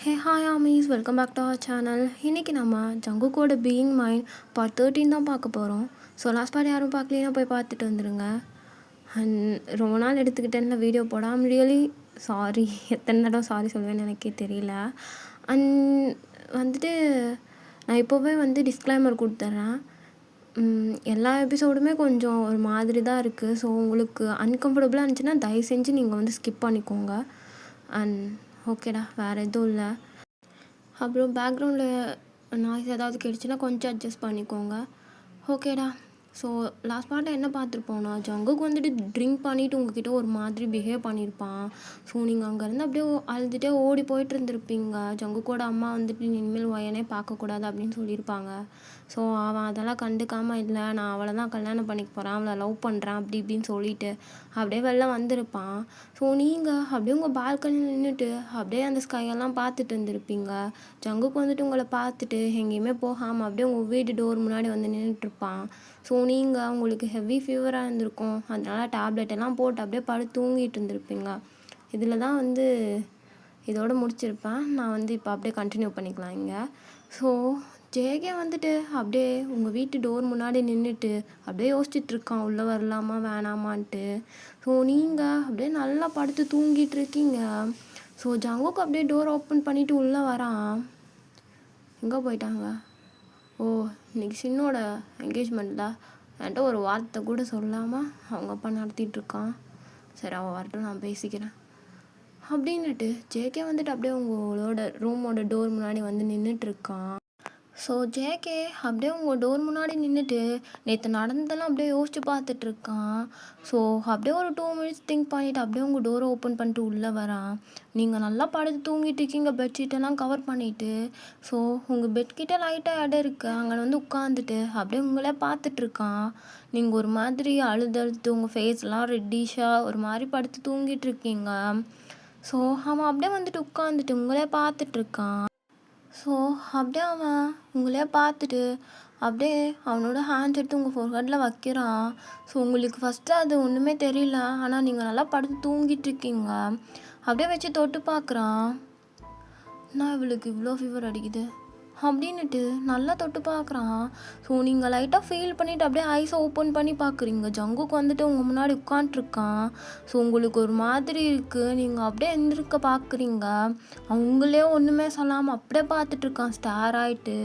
Hey hi armys, welcome back to our channel. இன்றைக்கி நம்ம ஜங்குக்கோட being mind part 13 தான் பார்க்க போகிறோம். ஸோ லாஸ்ட் பார்ட் யாரும் பார்க்கலன்னா போய் பார்த்துட்டு வந்துடுங்க. அண்ட் ரொம்ப நாள் எடுத்துக்கிட்டேன்னு வீடியோ போடாமல் ரியலி சாரி. எத்தனை தடவை சாரி சொல்லுவேன்னு எனக்கே தெரியல. அண்ட் வந்துட்டு நான் இப்போவே டிஸ்க்ளைமர் கொடுத்துட்றேன். எல்லா எபிசோடுமே கொஞ்சம் ஒரு மாதிரி தான் இருக்குது. ஸோ உங்களுக்கு அன்கம்ஃபர்டபுளாக இருந்துச்சுன்னா தயவு செஞ்சு நீங்கள் ஸ்கிப் பண்ணிக்கோங்க. அண்ட் ஓகேடா, வேறு எதுவும் இல்லை. அப்புறம் பேக்ரவுண்டில் நாய்ஸ் ஏதாவது கேட்டுச்சுன்னா கொஞ்சம் அட்ஜஸ்ட் பண்ணிக்கோங்க. ஓகேடா. ஸோ லாஸ்ட் பார்ட்டில் என்ன பார்த்துருப்போம்னா, ஜங்குக்கு ட்ரிங்க் பண்ணிவிட்டு உங்ககிட்ட ஒரு மாதிரி பிஹேவ் பண்ணியிருப்பான். ஸோ நீங்கள் அங்கேருந்து அப்படியே அழுதுகிட்டே ஓடி போயிட்டு இருந்திருப்பீங்க. ஜங்குக்கோட அம்மா இனிமேல் ஒயனே பார்க்கக்கூடாது அப்படின்னு சொல்லியிருப்பாங்க. ஸோ அவன் அதெல்லாம் கண்டுக்காமல், இல்லை நான் அவளை தான் கல்யாணம் பண்ணிக்க போகிறேன், அவளை லவ் பண்ணுறேன் அப்படி இப்படின்னு சொல்லிட்டு அப்படியே வெளில வந்திருப்பான். ஸோ நீங்கள் அப்படியே உங்கள் பால்கனியில் நின்றுட்டு அப்படியே அந்த ஸ்கையெல்லாம் பார்த்துட்டு இருந்திருப்பீங்க. ஜங்குக்கு உங்களை பார்த்துட்டு எங்கேயுமே போகாமல் அப்படியே உங்கள் வீட்டு டோர் முன்னாடி நின்றுட்டுருப்பான். ஸோ நீங்கள் உங்களுக்கு ஹெவி ஃபீவராக இருந்திருக்கும். அதனால் டேப்லெட் எல்லாம் போட்டு அப்படியே படுத்து தூங்கிட்டு இருந்திருப்பீங்க. இதில் தான் இதோடு முடிச்சிருப்பேன். நான் இப்போ அப்படியே கண்டினியூ பண்ணிக்கலாம் இங்கே. ஸோ ஜேகே அப்படியே உங்கள் வீட்டு டோர் முன்னாடி நின்றுட்டு அப்படியே யோசிச்சுட்ருக்கான், உள்ளே வரலாமா வேணாமான்ட்டு. ஸோ நீங்கள் அப்படியே நல்லா படுத்து தூங்கிட்டு இருக்கீங்க. ஸோ ஜங்குக்கு அப்படியே டோர் ஓப்பன் பண்ணிவிட்டு உள்ளே வரான். எங்கே போயிட்டாங்க? ஓ, இன்றைக்கி சின்னோட என்கேஜ்மெண்ட் தான். என்கிட்ட ஒரு வார்த்தை கூட சொல்லாமல் அவங்க அப்பா நடத்திட்டுருக்கான். சரி, அவன் வரட்டும், நான் பேசிக்கிறேன் அப்படின்னுட்டு ஜேகே அப்படியே உங்களோட ரூமோட டோர் முன்னாடி நின்றுட்டுருக்கான். ஸோ ஜேகே அப்படியே உங்கள் டோர் முன்னாடி நின்றுட்டு நேற்று நடந்ததெல்லாம் அப்படியே யோசிச்சு பார்த்துட்ருக்கான். ஸோ அப்படியே ஒரு 2 மினிட்ஸ் திங்க் பண்ணிவிட்டு அப்படியே உங்கள் டோரை ஓப்பன் பண்ணிட்டு உள்ளே வரான். நீங்கள் நல்லா படுத்து தூங்கிட்டு இருக்கீங்க, பெட்ஷீட்டெல்லாம் கவர் பண்ணிவிட்டு. ஸோ உங்கள் பெட்கிட்ட லைட்டாக இடம் இருக்குது, அங்கே உட்காந்துட்டு அப்படியே உங்களே பார்த்துட்ருக்கான். நீங்கள் ஒரு மாதிரி அழுதழுத்து உங்கள் ஃபேஸ்லாம் ரெட்டிஷாக ஒரு மாதிரி படுத்து தூங்கிட்டு இருக்கீங்க. ஸோ அவன் அப்படியே உட்காந்துட்டு உங்களே பார்த்துட்ருக்கான். ஸோ அப்படியே அவன் உங்களே பார்த்துட்டு அப்படியே அவனோட ஹேண்ட்ஸ் எடுத்து உங்கள் ஃபோர்ஹெட்டில் வைக்கிறான். ஸோ உங்களுக்கு ஃபஸ்ட்டு அது ஒன்றுமே தெரியல. ஆனால் நீங்கள் நல்லா படுத்து தூங்கிட்டு இருக்கீங்க. அப்படியே வச்சு தொட்டு பார்க்குறான். நான் இவளுக்கு இவ்வளோ ஃபீவர் அடிக்குது அப்படின்னுட்டு நல்லா தொட்டு பார்க்குறான். ஸோ நீங்கள் லைட்டாக ஃபீல் பண்ணிவிட்டு அப்படியே ஐஸை ஓப்பன் பண்ணி பார்க்குறீங்க. ஜங்குக்கு உங்கள் முன்னாடி உட்காண்ட்ருக்கான். ஸோ உங்களுக்கு ஒரு மாதிரி இருக்குது. நீங்கள் அப்படியே எந்திருக்க பார்க்குறீங்க. அவங்களே ஒன்றுமே சொல்லாமல் அப்படியே பார்த்துட்ருக்கான் ஸ்டார் ஆகிட்டு.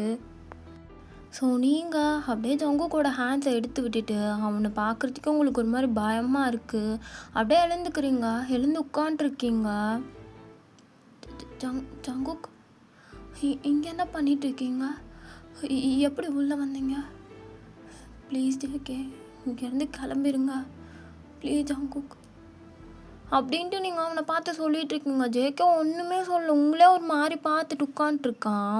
ஸோ நீங்கள் அப்படியே ஜங்குக்கோட ஹேண்ட்ஸை எடுத்து விட்டுட்டு அவனை பார்க்குறதுக்கு உங்களுக்கு ஒரு மாதிரி பயமாக இருக்குது. அப்படியே எழுந்து உட்காண்ட்ருக்கீங்க. ஜங்குக், இங்கே என்ன பண்ணிகிட்ருக்கீங்க? எப்படி உள்ளே வந்தீங்க? ப்ளீஸ் ஜேகே, இங்கேருந்து கிளம்பிடுங்க ப்ளீஸ் ஜங்குக் அப்படின்ட்டு நீங்கள் அவனை பார்த்து சொல்லிகிட்ருக்கீங்க. ஜேகே ஒன்றுமே சொல்ல, உங்களே ஒரு மாதிரி பார்த்துட்டு உட்காண்ட்ருக்கான்.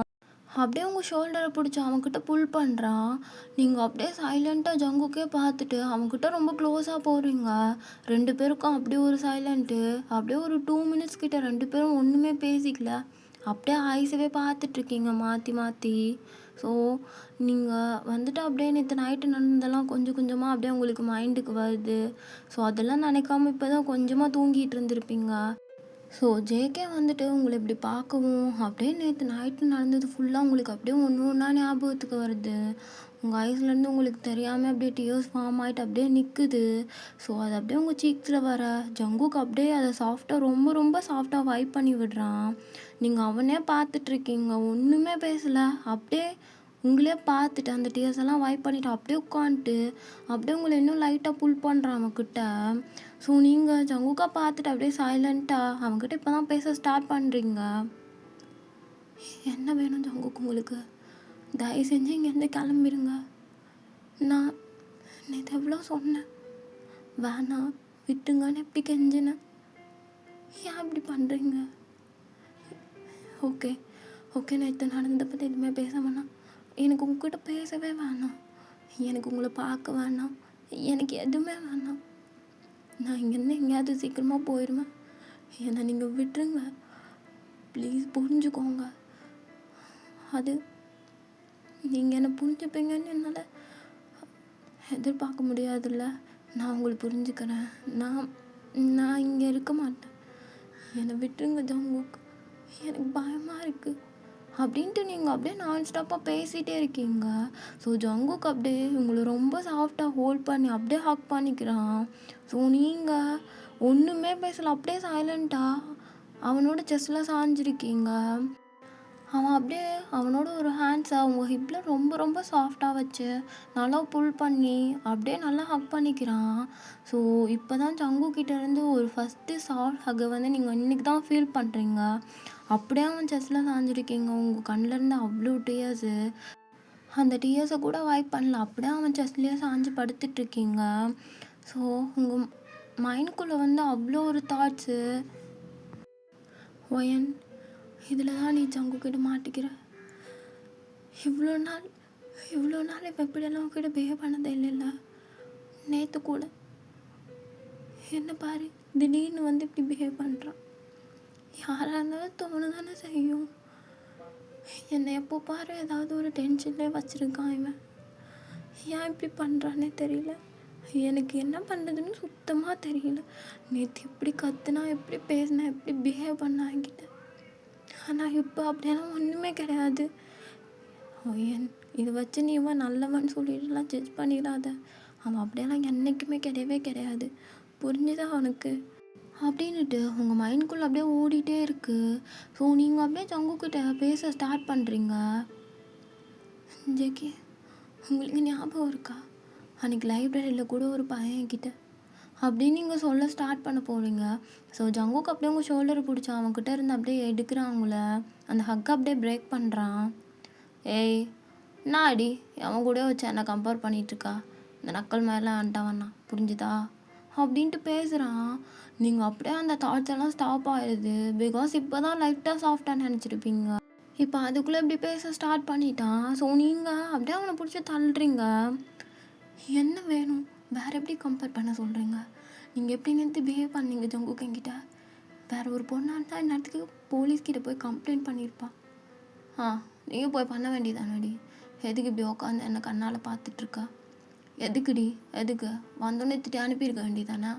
அப்படியே உங்கள் ஷோல்டரை பிடிச்சி அவன்கிட்ட புல் பண்ணுறான். நீங்கள் அப்படியே சைலண்ட்டாக ஜங்குக்கே பார்த்துட்டு அவன்கிட்ட ரொம்ப க்ளோஸாக போகிறீங்க. 2 பேருக்கும் அப்படியே ஒரு சைலண்ட்டு. அப்படியே ஒரு 2 மினிட்ஸ் கிட்ட 2 பேரும் ஒன்றுமே பேசிக்கல. அப்படியே ஐஸவே பார்த்துட்ருக்கீங்க மாற்றி. ஸோ நீங்கள் அப்படியே நேற்று நைட்டு நடந்ததெல்லாம் கொஞ்சம் கொஞ்சமாக அப்படியே உங்களுக்கு மைண்டுக்கு வருது. ஸோ அதெல்லாம் நினைக்காம இப்போ தான் கொஞ்சமாக தூங்கிட்டு இருந்திருப்பீங்க. ஸோ ஜேகே உங்களை இப்படி பார்க்கவும் அப்படியே நேற்று நைட்டு நடந்தது ஃபுல்லாக உங்களுக்கு அப்படியே ஒன்று ஒன்றா ஞாபகத்துக்கு வருது. உங்கள் ஐஸ்லேருந்து உங்களுக்கு தெரியாமல் அப்படியே டியர்ஸ் ஃபார்ம் ஆகிட்டு அப்படியே நிற்குது. ஸோ அது அப்படியே உங்கள் சீக்ஸில் வர ஜங்குக்கு அப்படியே அதை சாஃப்டாக ரொம்ப ரொம்ப சாஃப்டாக வைப் பண்ணி விடுறான். நீங்கள் அவனே பார்த்துட்ருக்கீங்க, ஒன்றுமே பேசலை. அப்படியே உங்களே பார்த்துட்டு அந்த டியர்ஸ் எல்லாம் வைப் பண்ணிவிட்டு அப்படியே உட்காந்துட்டு அப்படியே உங்களை இன்னும் லைட்டாக புல் பண்ணுறான் அவன்கிட்ட. ஸோ நீங்கள் ஜங்குக்கா பார்த்துட்டு அப்படியே சைலண்ட்டாக அவன்கிட்ட இப்போ தான் பேச ஸ்டார்ட் பண்ணுறீங்க. என்ன வேணும் ஜங்குக்கு உங்களுக்கு? தயவு செஞ்சு இங்கேருந்து கிளம்பிடுங்க. நான் நேற்று எவ்வளோ சொன்னேன், வேணாம் விட்டுங்கன்னு எப்படி கெஞ்சினேன். ஏன் இப்படி பண்ணுறீங்க? ஓகே நேற்று நடந்த பற்றி எதுவுமே பேச வேணாம். எனக்கு உங்ககிட்ட பேசவே வேணாம். எனக்கு உங்களை பார்க்க வேணாம். எனக்கு எதுவுமே வேணாம். நான் இங்கேருந்து எங்கேயாவது சீக்கிரமாக போயிடுவேன். என்னை நீங்கள் விட்டுருங்க ப்ளீஸ், புரிஞ்சுக்கோங்க. அது நீங்கள் என்னை புரிஞ்சுப்பீங்கன்னு என்னால் எதிர்பார்க்க முடியாதுல்ல. நான் உங்களை புரிஞ்சுக்கிறேன். நான் இங்கே இருக்க மாட்டேன். என்னை விட்டுருங்க ஜங்குக். எனக்கு பயமாக இருக்குது அப்படின்ட்டு நீங்கள் அப்படியே நான் ஸ்டாப்பாக பேசிகிட்டே இருக்கீங்க. ஸோ ஜங்குக்கு அப்படியே உங்களை ரொம்ப சாஃப்டாக ஹோல்ட் பண்ணி அப்படியே ஹக் பண்ணிக்கிறான். ஸோ நீங்கள் ஒன்றுமே பேசல, அப்படியே சைலண்ட்டாக அவனோட செஸ்டில் சாஞ்சிருக்கீங்க. அவன் அப்படியே அவனோட ஒரு ஹேண்ட்ஸை அவங்க ஹிப்பில் ரொம்ப ரொம்ப சாஃப்டாக வச்சு நல்லா புல் பண்ணி அப்படியே நல்லா ஹக் பண்ணிக்கிறான். ஸோ இப்போ தான் ஜங்குக்கிட்டேருந்து ஒரு ஃபஸ்ட்டு சாஃப்ட் ஹக்கை வந்து நீங்கள் இன்றைக்கி தான் ஃபீல் பண்ணுறீங்க. அப்படியே அவன் செஸ்டில் சாஞ்சிருக்கீங்க. உங்கள் கண்ணிலேருந்து அவ்வளோ டியர்ஸு, அந்த டியர்ஸை கூட வைப் பண்ணல, அப்படியே அவன் செஸ்ட்லேயே சாஞ்சு படுத்துட்ருக்கீங்க. ஸோ உங்கள் மைண்ட்குள்ளே வந்து அவ்வளோ ஒரு தாட்ஸு. ஒயன், இதில் தான் நீ ஜங்குக்கிட்ட மாட்டிக்கிற. இவ்வளோ நாள் இப்போ இப்படியெல்லாம் உங்ககிட்ட பிஹேவ் பண்ணதே இல்லைல்ல. நேற்று கூட என்ன பாரு, திடீர்னு வந்து இப்படி பிஹேவ் பண்ணுறான். யாராக இருந்தாலும் தோணுதானே செய்யும். என்னை எப்போ பாரு ஏதாவது ஒரு டென்ஷன்லேயே வச்சுருக்கான் இவன். ஏன் இப்படி பண்ணுறானே தெரியல. எனக்கு என்ன பண்ணுறதுன்னு சுத்தமாக தெரியல. நேற்று எப்படி கத்துனா, எப்படி பேசினா, எப்படி பிஹேவ் பண்ணா என்கிட்ட. ஆனால் இப்போ அப்படியெல்லாம் ஒன்றுமே கிடையாது. ஒயன், இதை வச்சு நீ இவன் நல்லவன் சொல்லிட்டுலாம் ஜட்ஜ் பண்ணிடாத. அவன் அப்படியெல்லாம் என்றைக்குமே கிடையவே கிடையாது. புரிஞ்சுதா அவனுக்கு அப்படின்னுட்டு உங்கள் மைண்ட்குள்ளே அப்படியே ஓடிட்டே இருக்குது. ஸோ நீங்கள் அப்படியே ஜங்குக்கிட்ட பேச ஸ்டார்ட் பண்ணுறீங்க. ஜேகே, உங்களுக்கு ஞாபகம் இருக்கா, அன்றைக்கி லைப்ரரியில் கூட ஒரு பையன் என்கிட்ட அப்படின்னு நீங்கள் சொல்ல ஸ்டார்ட் பண்ண போகிறீங்க. ஸோ ஜங்குக்கு அப்படியே உங்கள் ஷோல்டரை பிடிச்சா அவன்கிட்ட இருந்து அப்படியே எடுக்கிறாங்கள, அந்த ஹக்கை அப்படியே பிரேக் பண்ணுறான். ஏய் நாடி, அவன் கூட வச்சு என்னை கம்பேர் பண்ணிகிட்ருக்கா, இந்த நக்கல் மாதிரிலாம் ஆண்டாவண்ணா, புரிஞ்சுதா அப்படின்ட்டு பேசுகிறான். நீங்கள் அப்படியே அந்த தாட்ஸ் எல்லாம் ஸ்டாப் ஆகிடுது. பிகாஸ் இப்போ தான் லைட்டாக சாஃப்டாக நினச்சிருப்பீங்க. இப்போ அதுக்குள்ளே இப்படி பேச ஸ்டார்ட் பண்ணிட்டான். ஸோ நீங்கள் அப்படியே அவனை பிடிச்சி தள்ளுறீங்க. என்ன வேணும், வேறு எப்படி கம்பேர் பண்ண சொல்கிறீங்க? நீங்கள் எப்படி நேற்று பிஹேவ் பண்ணீங்க ஜங்குக்கு என்கிட்ட? வேறு ஒரு பொண்ணாக இருந்தால் இந்நேரத்துக்கு போலீஸ்கிட்ட போய் கம்ப்ளைண்ட் பண்ணியிருப்பான். நீங்கள் போய் பண்ண வேண்டியதானடி. எதுக்கு இப்படி உட்காந்து என்னை கண்ணால் பார்த்துட்ருக்கா? எதுக்குடி, எதுக்கு வந்தோடனே திட்டி அனுப்பியிருக்க வேண்டியதானே?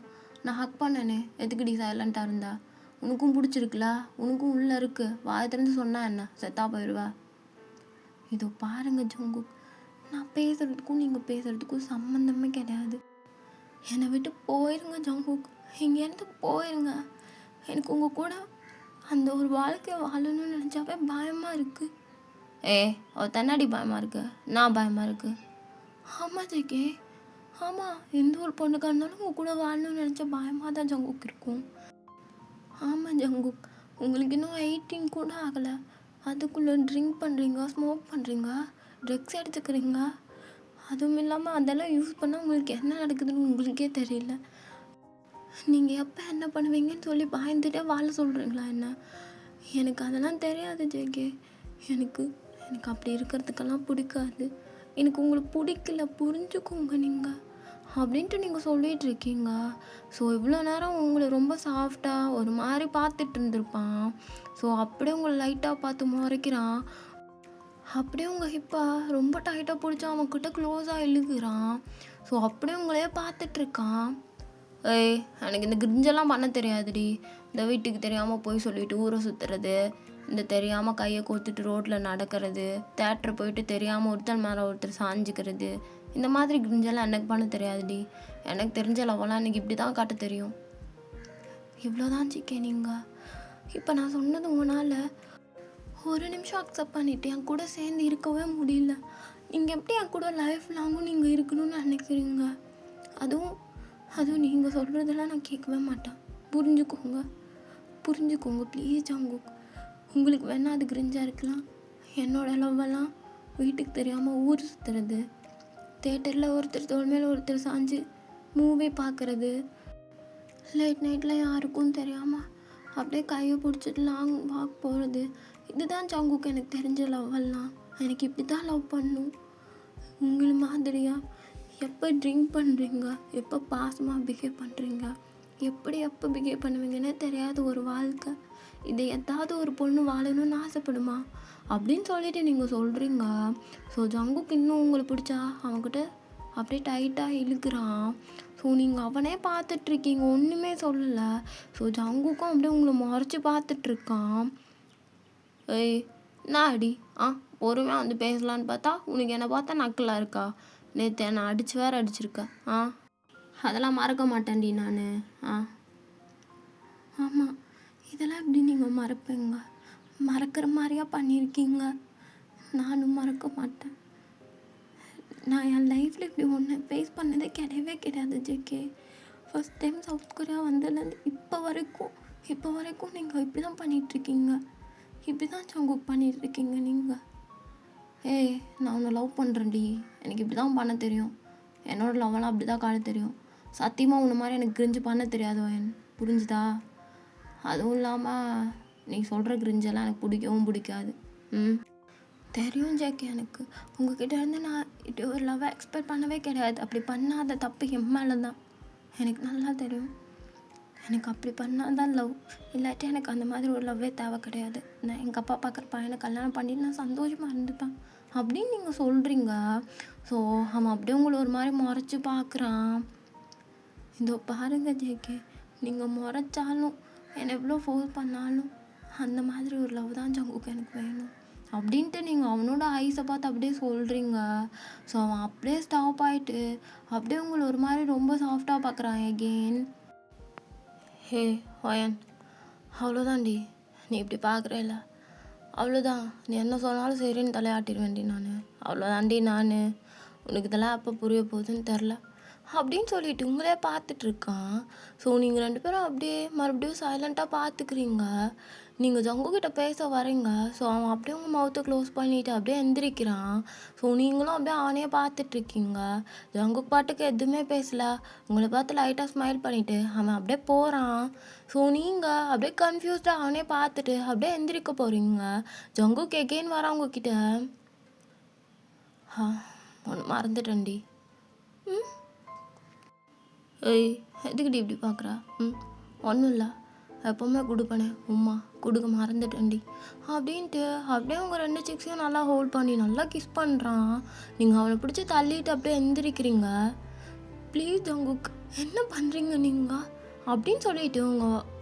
நான் ஹக் பண்ணனே, எதுக்குடி சைலண்ட்டாக இருந்தா? உனக்கும் பிடிச்சிருக்குல, உனக்கும் உள்ளே இருக்குது, வாயை திறந்து சொன்னால் என்ன, செத்தா போயிடுவா. இதோ பாருங்கள் ஜங்குக், நான் பேசுகிறதுக்கும் நீங்கள் பேசுகிறதுக்கும் சம்மந்தமே கிடையாது. என்னை விட்டு போயிருங்க ஜங்குக், இங்கேருந்து போயிருங்க. எனக்கு உங்கள் கூட அந்த ஒரு வாழ்க்கையை வாழணும்னு நினச்சாவே பயமாக இருக்குது. அவள் தன்னாடி பயமாக இருக்கு, நான் பயமாக இருக்குது. ஆமாம் ஜேகே, ஆமாம், எந்த ஒரு பொண்ணுக்காக இருந்தாலும் உங்கள் கூட வாழணும்னு நினச்சா பயமாக தான் ஜங்குக் இருக்கும். ஆமாம் ஜங்குக், உங்களுக்கு இன்னும் 18 கூட ஆகலை, அதுக்குள்ளே ட்ரிங்க் பண்ணுறீங்க, ஸ்மோக் பண்ணுறீங்க, ட்ரக்ஸ் எடுத்துக்கிறீங்க. அதுவும் இல்லாமல் அதெல்லாம் யூஸ் பண்ணால் உங்களுக்கு என்ன நடக்குதுன்னு உங்களுக்கே தெரியல. நீங்கள் எப்போ என்ன பண்ணுவீங்கன்னு சொல்லி பயந்துட்டே வாழ சொல்கிறீங்களா என்ன? எனக்கு அதெல்லாம் தெரியாது ஜேகே. எனக்கு அப்படி இருக்கிறதுக்கெல்லாம் பிடிக்காது. எனக்கு உங்களுக்கு பிடிக்கல, புரிஞ்சுக்கோங்க நீங்கள் அப்படின்ட்டு நீங்கள் சொல்லிகிட்டு இருக்கீங்க. ஸோ இவ்வளோ நேரம் உங்களை ரொம்ப சாஃப்டாக ஒரு மாதிரி பார்த்துட்டு இருந்திருப்பான். ஸோ அப்படியே உங்களை லைட்டாக பார்த்து முறைக்கிறான். அப்படியே உங்கள் ஹிப்பை ரொம்ப டைட்டாக பிடிச்சி அவன்கிட்ட க்ளோஸாக இழுக்கிறான். ஸோ அப்படியே உங்களையே பார்த்துட்ருக்கான். எனக்கு இந்த கிரிஞ்செல்லாம் பண்ண தெரியாதுடி. இந்த வீட்டுக்கு தெரியாமல் போய் சொல்லிவிட்டு ஊரை சுற்றுறது, இந்த தெரியாமல் கையை கோத்துட்டு ரோட்டில் நடக்கிறது, தேட்டர் போயிட்டு தெரியாமல் ஒருத்தர் மேலே ஒருத்தர் சாஞ்சிக்கிறது, இந்த மாதிரி கிரிஞ்செல்லாம் எனக்கு பண்ண தெரியாதுடி. எனக்கு தெரிஞ்ச லவெல்லாம் எனக்கு இப்படி தான் காட்ட தெரியும். இவ்வளோதான் ஜிகே. நீங்கள் இப்போ நான் சொன்னது உங்களால் ஒரு நிமிஷம் அக்செப்ட் பண்ணிவிட்டு என் கூட சேர்ந்து இருக்கவே முடியல. நீங்கள் எப்படி என் கூட லைஃப் லாங்கும் நீங்கள் இருக்கணும்னு நினைக்கிறீங்க? அதுவும் நீங்கள் சொல்கிறதெல்லாம் நான் கேட்கவே மாட்டேன். புரிஞ்சுக்கோங்க ப்ளீஸ் ஜங்குக். உங்களுக்கு வேணால் அது கிரிஞ்சாக இருக்கலாம். என்னோடய லவ்வெல்லாம் வீட்டுக்கு தெரியாமல் ஊர் சுற்றுறது, தேட்டரில் ஒருத்தர் தோள் மேலே ஒருத்தர் சாஞ்சு மூவி பார்க்குறது, லேட் நைட்டில் யாருக்கும் தெரியாமல் அப்படியே கையை பிடிச்சிட்டு லாங் வாக் போகிறது, இதுதான் ஜங்குக்கு எனக்கு தெரிஞ்ச லவ்வெல்லாம். எனக்கு இப்படி தான் லவ் பண்ணும். உங்களை மாதிரியா எப்போ ட்ரிங்க் பண்ணுறீங்க, எப்போ பாசமாக பிஹேவ் பண்ணுறீங்க, எப்போ பிஹேவ் பண்ணுவீங்கன்னே தெரியாத ஒரு வாழ்க்கை. இதை எதாவது ஒரு பொண்ணு வாழணும்னு ஆசைப்படுமா அப்படின்னு சொல்லிட்டு நீங்கள் சொல்கிறீங்க. ஸோ ஜங்குக்கு இன்னும் உங்களை பிடிச்சா அவன்கிட்ட அப்படியே டைட்டாக இழுக்கிறான். ஸோ நீங்கள் அவனே பார்த்துட்ருக்கீங்க, ஒன்றுமே சொல்லலை. ஸோ ஜங்குக்கும் அப்படியே உங்களை முறைச்சி பார்த்துட்ருக்கான். ஏய் என்னாடி ஆ பொறுமையாக வந்து பேசலான்னு பார்த்தா உனக்கு என்னை பார்த்தா நக்கலாக இருக்கா? நேற்று என்னை அடிச்சு வேற அடிச்சிருக்க. ஆ அதெல்லாம் மறக்க மாட்டேன்டி நான். ஆ ஆமாம், இதெல்லாம் எப்படி நீங்கள் மறப்பீங்க? மறக்கிற மாதிரியா பண்ணியிருக்கீங்க? நானும் மறக்க மாட்டேன். நான் என் லைஃப்பில் இப்படி ஒன்று ஃபேஸ் பண்ணதே கிடையவே கிடையாது JK. First time south Korea வந்ததுலேருந்து இப்போ வரைக்கும் நீங்கள் இப்படி தான் பண்ணிகிட்ருக்கீங்க. இப்படி தான் ஜங்குக் பண்ணிகிட்ருக்கீங்க நீங்கள். ஏய் நான் உன்னை லவ் பண்ணுறேன்டி. எனக்கு இப்படி தான் பண்ண தெரியும். என்னோடய லவ்வெல்லாம் அப்படி தான் காட்ட தெரியும். சத்தியமாக உன்னை மாதிரி எனக்கு கிரிஞ்சு பண்ண தெரியாது வயன், புரிஞ்சுதா? அதுவும் இல்லாமல் நீ சொல்கிற கிரிஞ்செல்லாம் எனக்கு பிடிக்கவும் பிடிக்காது. தெரியும் ஜேகே, எனக்கு உங்ககிட்ட இருந்து நான் இப்படி ஒரு லவ்வை எக்ஸ்பெக்ட் பண்ணவே கிடையாது. அப்படி பண்ணாத தப்பு என் மேலே தான். எனக்கு நல்லா தெரியும். எனக்கு அப்படி பண்ணால் தான் லவ், இல்லாட்டி எனக்கு அந்த மாதிரி ஒரு லவ்வே தேவை கிடையாது. நான் எங்கள் அப்பா பார்க்குற பையனை கல்யாணம் பண்ணிட்டு நான் சந்தோஷமாக இருந்துப்பேன் அப்படின்னு நீங்கள் சொல்கிறீங்க. ஸோ அவன் அப்படியே உங்களை ஒரு மாதிரி முறைச்சி பார்க்குறான். இதோ பாருங்க ஜேகே, நீங்கள் முறைச்சாலும் என்னை எவ்வளோ ஃபோர்ஸ் பண்ணாலும் அந்த மாதிரி ஒரு லவ் தான் ஜங்குக்கு எனக்கு வேணும் அப்படின்ட்டு நீங்கள் அவனோட ஐஸை பார்த்து அப்படியே சொல்கிறீங்க. ஸோ அவன் அப்படியே ஸ்டாப் ஆகிட்டு அப்படியே உங்களை ஒரு மாதிரி ரொம்ப சாஃப்டாக பார்க்குறான் எகெயின். ஹே வயன், அவ்வளோதான்டி. நீ இப்படி பார்க்குறேல்ல, அவ்வளோதான். நீ என்ன சொன்னாலும் சரின்னு தலையாட்டிடுவேன்டி நான். அவ்வளோதான்டி நான். உனக்கு இதெல்லாம் எப்போ புரிய போகுதுன்னு தெரில அப்படின்னு சொல்லிட்டு உங்களே பார்த்துட்ருக்கான். ஸோ நீங்கள் 2 பேரும் அப்படியே மறுபடியும் சைலண்ட்டாக பார்த்துக்கிறீங்க. நீங்கள் ஜங்குக்கிட்ட பேச வரீங்க. ஸோ அவன் அப்படியே உங்கள் மவுத்தை க்ளோஸ் பண்ணிவிட்டு அப்படியே எந்திரிக்கிறான். ஸோ நீங்களும் அப்படியே அவனையே பார்த்துட்ருக்கீங்க. ஜங்குக் பாட்டுக்கு எதுவுமே பேசலை. உங்களை பார்த்து லைட்டாக ஸ்மைல் பண்ணிவிட்டு அவன் அப்படியே போகிறான். ஸோ நீங்கள் அப்படியே கன்ஃபியூஸ்டாக அவனே பார்த்துட்டு அப்படியே எந்திரிக்க போகிறீங்க. ஜங்குக் எகெயின் வரான் உங்ககிட்ட. ஒன்று மறந்துட்டேன்டி. ஏய் எதுக்கிட்டி இப்படி பார்க்குறா? ஒன்றும் இல்லை, எப்போவுமே கொடுப்பனே உம்மா கொடுக்க மறந்துட்டேன்டி அப்படின்ட்டு அப்படியே அவங்க 2 சிக்ஸையும் நல்லா ஹோல்ட் பண்ணி நல்லா கிஸ் பண்ணுறான். நீங்கள் அவனை பிடிச்சி தள்ளிட்டு அப்படியே எந்திரிக்கிறீங்க. ப்ளீஸ் ஜங்குக், என்ன பண்ணுறீங்க நீங்கள் அப்படின்னு சொல்லிட்டு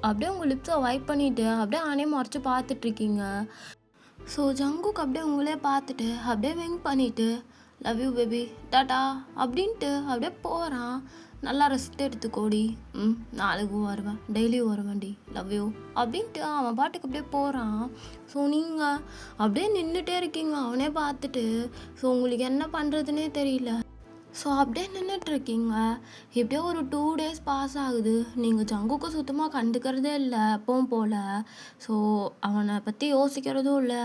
அப்படியே உங்கள் லிப்ஸை வைப் பண்ணிவிட்டு அப்படியே அவனே மறைச்சி பார்த்துட்ருக்கீங்க. ஸோ ஜங்குக் அப்படியே உங்களே பார்த்துட்டு அப்படியே விங்க் பண்ணிவிட்டு லவ் யூ பேபி டாட்டா அப்படின்ட்டு அப்படியே போகிறான். நல்லா ரெஸ்ட் எடுத்துக்கோடி. நாளைக்கு வருவேன், டெய்லியும் வருவேன்டி, லவ் யூ அப்படின்ட்டு அவன் பாட்டுக்கு அப்படியே போகிறான். ஸோ நீங்கள் அப்படியே நின்றுட்டே இருக்கீங்க அவனே பார்த்துட்டு. ஸோ உங்களுக்கு என்ன பண்ணுறதுனே தெரியல. ஸோ அப்படியே நின்றுட்டுருக்கீங்க. எப்படியோ ஒரு 2 days பாஸ் ஆகுது. நீங்கள் ஜங்குக்கு சுத்தமாக கண்டுக்கிறதே இல்லை எப்பவும் போல். ஸோ அவனை பற்றி யோசிக்கிறதும் இல்லை.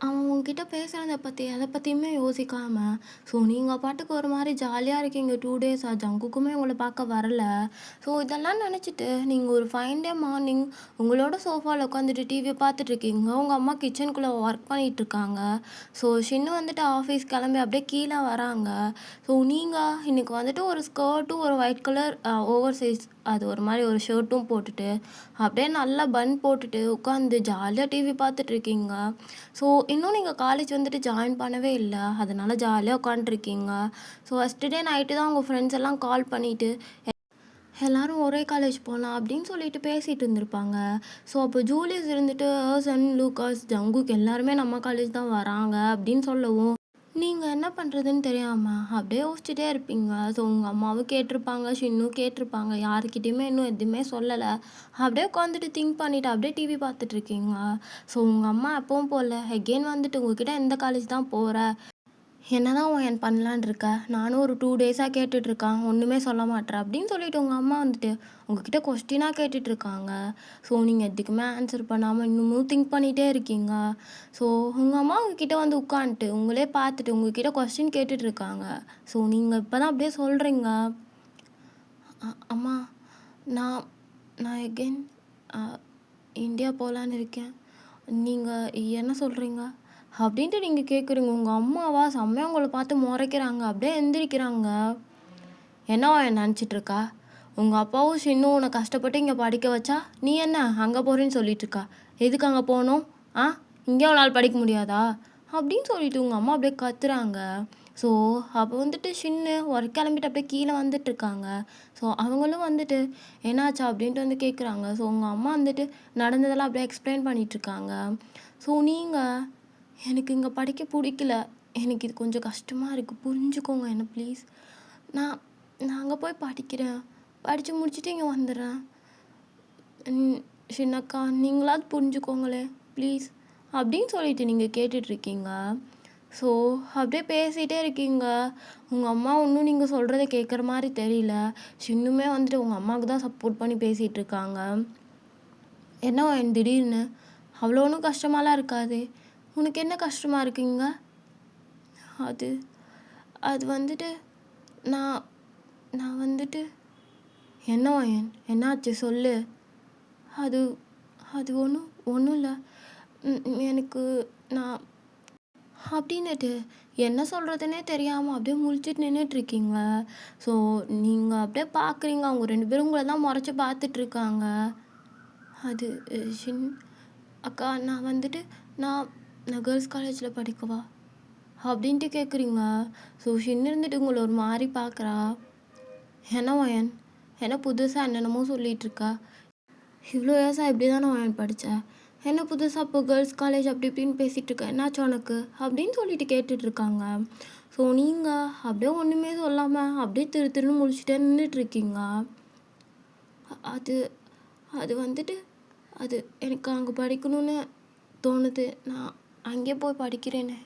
அவன் உங்ககிட்ட பேசுகிறத பற்றி எதை பற்றியுமே யோசிக்காமல் ஸோ நீங்கள் பாட்டுக்கு ஒரு மாதிரி ஜாலியாக இருக்கீங்க 2 days. ஜங்குக்குமே உங்களை பார்க்க வரல. ஸோ இதெல்லாம் நினச்சிட்டு நீங்கள் ஒரு ஃபைன் டே மார்னிங் உங்களோட சோஃபாவில் உட்காந்துட்டு டிவியை பார்த்துட்ருக்கீங்க. உங்கள் அம்மா கிச்சனுக்குள்ளே ஒர்க் பண்ணிகிட்ருக்காங்க. ஸோ ஷின்னு வந்துட்டு ஆஃபீஸ் கிளம்பி அப்படியே கீழே வராங்க. ஸோ நீங்கள் இன்றைக்கி வந்துட்டு ஒரு ஸ்கர்ட்டும் ஒரு ஒயிட் கலர் ஓவர் சைஸ் அது ஒரு மாதிரி ஒரு ஷர்ட்டும் போட்டுட்டு அப்படியே நல்லா பன் போட்டுட்டு உட்காந்து ஜாலியாக டிவி பார்த்துட்ருக்கீங்க. ஸோ இன்னும் நீங்கள் காலேஜ் வந்துட்டு ஜாயின் பண்ணவே இல்லை, அதனால் ஜாலியாக உட்காண்ட்ருக்கீங்க. ஸோ ஃபஸ்ட்டு டே நைட்டு தான் உங்கள் ஃப்ரெண்ட்ஸ் எல்லாம் கால் பண்ணிவிட்டு எல்லோரும் ஒரே காலேஜ் போகலாம் அப்படின்னு சொல்லிட்டு பேசிகிட்டு இருந்திருப்பாங்க. ஸோ அப்போ ஜூலியஸ் இருந்துட்டு சன் லூகாஸ் ஜங்குக் எல்லாருமே நம்ம காலேஜ் தான் வராங்க அப்படின்னு சொல்லவும் நீங்கள் என்ன பண்ணுறதுன்னு தெரியாமல் அப்படியே யோசிச்சுட்டே இருப்பீங்க. ஸோ உங்கள் அம்மாவும் கேட்டிருப்பாங்க, ஷின்னும் கேட்டிருப்பாங்க, யாருக்கிட்டேயுமே இன்னும் எதுவுமே சொல்லலை. அப்படியே உட்காந்துட்டு திங்க் பண்ணிவிட்டு அப்படியே டிவி பார்த்துட்ருக்கீங்க. ஸோ உங்கள் அம்மா எப்பவும் போல் எகெயின் வந்துட்டு உங்ககிட்ட எந்த காலேஜ் தான் போகிற, என்ன தான் உன் பண்ணலான் இருக்க, நானும் ஒரு 2 days கேட்டுட்ருக்கான், ஒன்றுமே சொல்ல மாட்டேற அப்படின்னு சொல்லிட்டு உங்கள் அம்மா வந்துட்டு உங்ககிட்ட கொஸ்டினாக கேட்டுட்ருக்காங்க. ஸோ நீங்கள் எதுக்குமே ஆன்சர் பண்ணாமல் இன்னமும் திங்க் பண்ணிகிட்டே இருக்கீங்க. ஸோ உங்கள் அம்மா உங்ககிட்ட வந்து உட்காந்துட்டு உங்களே பார்த்துட்டு உங்ககிட்ட கொஸ்டின் கேட்டுட்ருக்காங்க. ஸோ நீங்கள் இப்போ தான் அப்படியே சொல்கிறீங்க, அம்மா நான் நான் எகெயின் இந்தியா போகலான்னு இருக்கேன், நீங்கள் என்ன சொல்கிறீங்க அப்படின்ட்டு நீங்கள் கேட்குறீங்க. உங்கள் அம்மாவா செம்மையாக உங்களை பார்த்து முறைக்கிறாங்க. அப்படியே எந்திரிக்கிறாங்க. என்னவா நினச்சிட்ருக்கா? உங்கள் அப்பாவும் ஷின்னும் உன்னை கஷ்டப்பட்டு இங்கே படிக்க வச்சா நீ என்ன அங்கே போகிறேன்னு சொல்லிகிட்ருக்கா? எதுக்கு அங்கே போகணும்? இங்கே ஒரு நாள் படிக்க முடியாதா அப்படின்னு சொல்லிட்டு உங்கள் அம்மா அப்படியே கத்துறாங்க. ஸோ அப்போ வந்துட்டு ஷின்னு ஒர்க் கிளம்பிட்டு அப்படியே கீழே வந்துட்டுருக்காங்க. ஸோ அவங்களும் வந்துட்டு என்னாச்சா அப்படின்ட்டு வந்து கேட்குறாங்க. ஸோ உங்கள் அம்மா வந்துட்டு நடந்ததெல்லாம் அப்படியே எக்ஸ்பிளைன் பண்ணிகிட்ருக்காங்க. ஸோ நீங்கள் எனக்கு இங்கே படிக்க பிடிக்கல, எனக்கு இது கொஞ்சம் கஷ்டமாக இருக்குது, புரிஞ்சுக்கோங்க என்ன ப்ளீஸ். நான் நான் அங்கே போய் படிக்கிறேன், படித்து முடிச்சுட்டு இங்கே வந்துடுறேன். சின்னக்கா நீங்களாவது புரிஞ்சுக்கோங்களே ப்ளீஸ் அப்படின்னு சொல்லிட்டு நீங்கள் கேட்டுட்ருக்கீங்க. ஸோ அப்படியே பேசிகிட்டே இருக்கீங்க. உங்கள் அம்மா ஒன்றும் நீங்கள் சொல்கிறத கேட்குற மாதிரி தெரியல. இன்னுமே வந்துட்டு உங்கள் அம்மாவுக்கு தான் சப்போர்ட் பண்ணி பேசிகிட்டு இருக்காங்க. என்ன திடீர்னு அவ்வளோ ஒன்றும் கஷ்டமாலாம் இருக்காது, உனக்கு என்ன கஷ்டமாக இருக்குங்க? அது அது வந்துட்டு நான் நான் வந்துட்டு என்ன என்னாச்சு சொல்லு. அது அது ஒன்றும் இல்லை, எனக்கு நான் அப்படின்னுட்டு என்ன சொல்கிறதுனே தெரியாமல் அப்படியே முழிச்சிட்டு நின்றுட்டுருக்கீங்க. ஸோ நீங்கள் அப்படியே பார்க்குறீங்க, அவங்க 2 பேரும் உங்களை தான் முறைச்சி பார்த்துட்ருக்காங்க. அது அக்கா நான் வந்துட்டு நான் கேர்ள்ஸ் காலேஜில் படிக்கவா அப்படின்ட்டு கேட்குறீங்க. ஸோ இருந்துட்டு உங்களை ஒரு மாதிரி பார்க்குறா. என்ன புதுசாக என்னென்னமோ சொல்லிகிட்ருக்கா, இவ்வளோ ஏசா இப்படி தானே படித்தேன், என்ன புதுசாக இப்போ கேர்ள்ஸ் காலேஜ் அப்படி இப்படின்னு பேசிகிட்டு இருக்கேன், என்னாச்சு உனக்கு அப்படின்னு சொல்லிட்டு கேட்டுட்ருக்காங்க. ஸோ நீங்கள் அப்படியே ஒன்றுமே சொல்லாமல் அப்படியே திருன்னு முடிச்சுட்டே நின்றுட்டுருக்கீங்க. அது அது வந்துட்டு அது எனக்கு அங்கே படிக்கணும்னு தோணுது, நான் அங்கே போய் படிக்கிறேன்னு.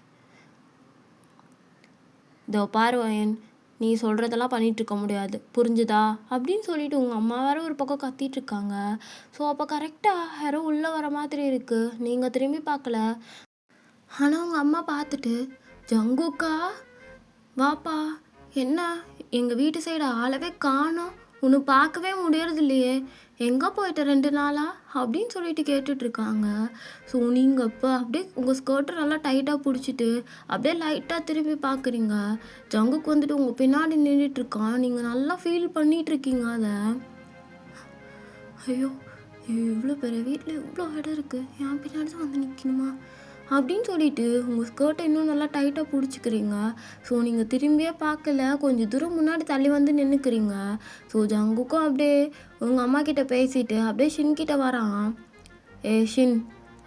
இதோ பாரு நீ சொல்கிறதெல்லாம் பண்ணிகிட்ருக்க முடியாது, புரிஞ்சுதா அப்படின்னு சொல்லிட்டு உங்கள் அம்மா வேறு ஒரு பக்கம் கத்திகிட்ருக்காங்க. ஸோ அப்போ கரெக்டாக யாரோ உள்ளே வர மாதிரி இருக்குது, நீங்கள் திரும்பி பார்க்கல. ஆனால் உங்கள் அம்மா பார்த்துட்டு, ஜங்குக்கா வாப்பா, என்ன எங்கள் வீட்டு சைடு ஆளவே காணோம், ஒன்று பார்க்கவே முடியறது இல்லையே, எங்கே போயிட்ட 2 நாளா அப்படின்னு சொல்லிட்டு கேட்டுட்ருக்காங்க. ஸோ நீங்கள் இப்போ அப்படியே உங்கள் ஸ்கர்ட்டை நல்லா டைட்டாக பிடிச்சிட்டு அப்படியே லைட்டாக திரும்பி பார்க்குறீங்க. ஜங்குக்கு வந்துட்டு உங்கள் பின்னாடி நின்றுட்டுருக்கான், நீங்கள் நல்லா ஃபீல் பண்ணிகிட்ருக்கீங்க அதை. ஐயோ இவ்வளோ பெரிய வீட்டில் இவ்வளோ இடம் இருக்குது, என் பின்னாடி தான் வந்து நிற்கணுமா அப்படின்னு சொல்லிட்டு உங்கள் ஸ்கர்ட்டை இன்னும் நல்லா டைட்டாக பிடிச்சிக்கிறீங்க. ஸோ நீங்கள் திரும்பியே பார்க்கல, கொஞ்சம் தூரம் முன்னாடி தள்ளி வந்து நின்றுக்கிறீங்க. ஸோ ஜங்குக்கும் அப்படியே உங்கள் அம்மா கிட்டே பேசிட்டு அப்படியே ஷின்கிட்ட வரான். ஷின்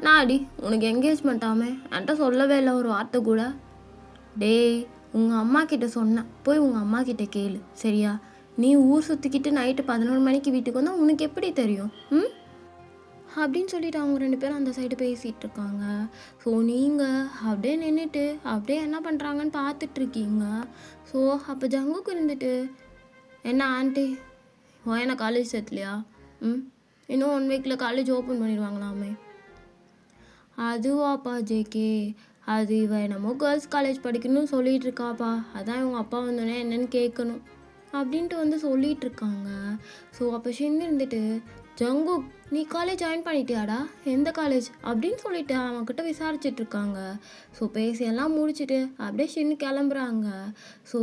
நாடி உனக்கு என்கேஜ்மெண்ட் ஆமே, என்கிட்ட சொல்லவே இல்லை ஒரு வார்த்தை கூட. டேய் உங்கள் அம்மா கிட்ட சொன்னேன், போய் உங்கள் அம்மா கிட்ட கேளு சரியா, நீ ஊர் சுற்றிக்கிட்டு நைட்டு 11 மணிக்கு வீட்டுக்கு வந்தால் உனக்கு எப்படி தெரியும் அப்படின்னு சொல்லிட்டு அவங்க 2 பேரும் அந்த சைடு பேசிகிட்டு இருக்காங்க. ஸோ நீங்கள் அப்படியே நின்றுட்டு அப்படியே என்ன பண்ணுறாங்கன்னு பார்த்துட்ருக்கீங்க. ஸோ அப்போ ஜங்குக்கு இருந்துட்டு, என்ன ஆண்டி என்ன காலேஜ் சேர்த்துலையா, இன்னும் 1 வீக்கில் காலேஜ் ஓப்பன் பண்ணிடுவாங்களாமே. அதுவாப்பா ஜேகே, அது என்னமோ கேர்ள்ஸ் காலேஜ் படிக்கணும்னு சொல்லிகிட்டு இருக்காப்பா, அதான் இவங்க அப்பா வந்தோடனே என்னன்னு கேட்கணும் அப்படின்ட்டு சொல்லிகிட்ருக்காங்க. ஸோ அப்போ இருந்துட்டு, ஜங்குக் நீ காலேஜ் ஜாயின் பண்ணிட்டியாடா, எந்த காலேஜ் அப்படின்னு சொல்லிட்டு அவன்கிட்ட விசாரிச்சிட்ருக்காங்க. ஸோ பேசியெல்லாம் முடிச்சுட்டு அப்படியே ஷின்னு கிளம்புறாங்க. ஸோ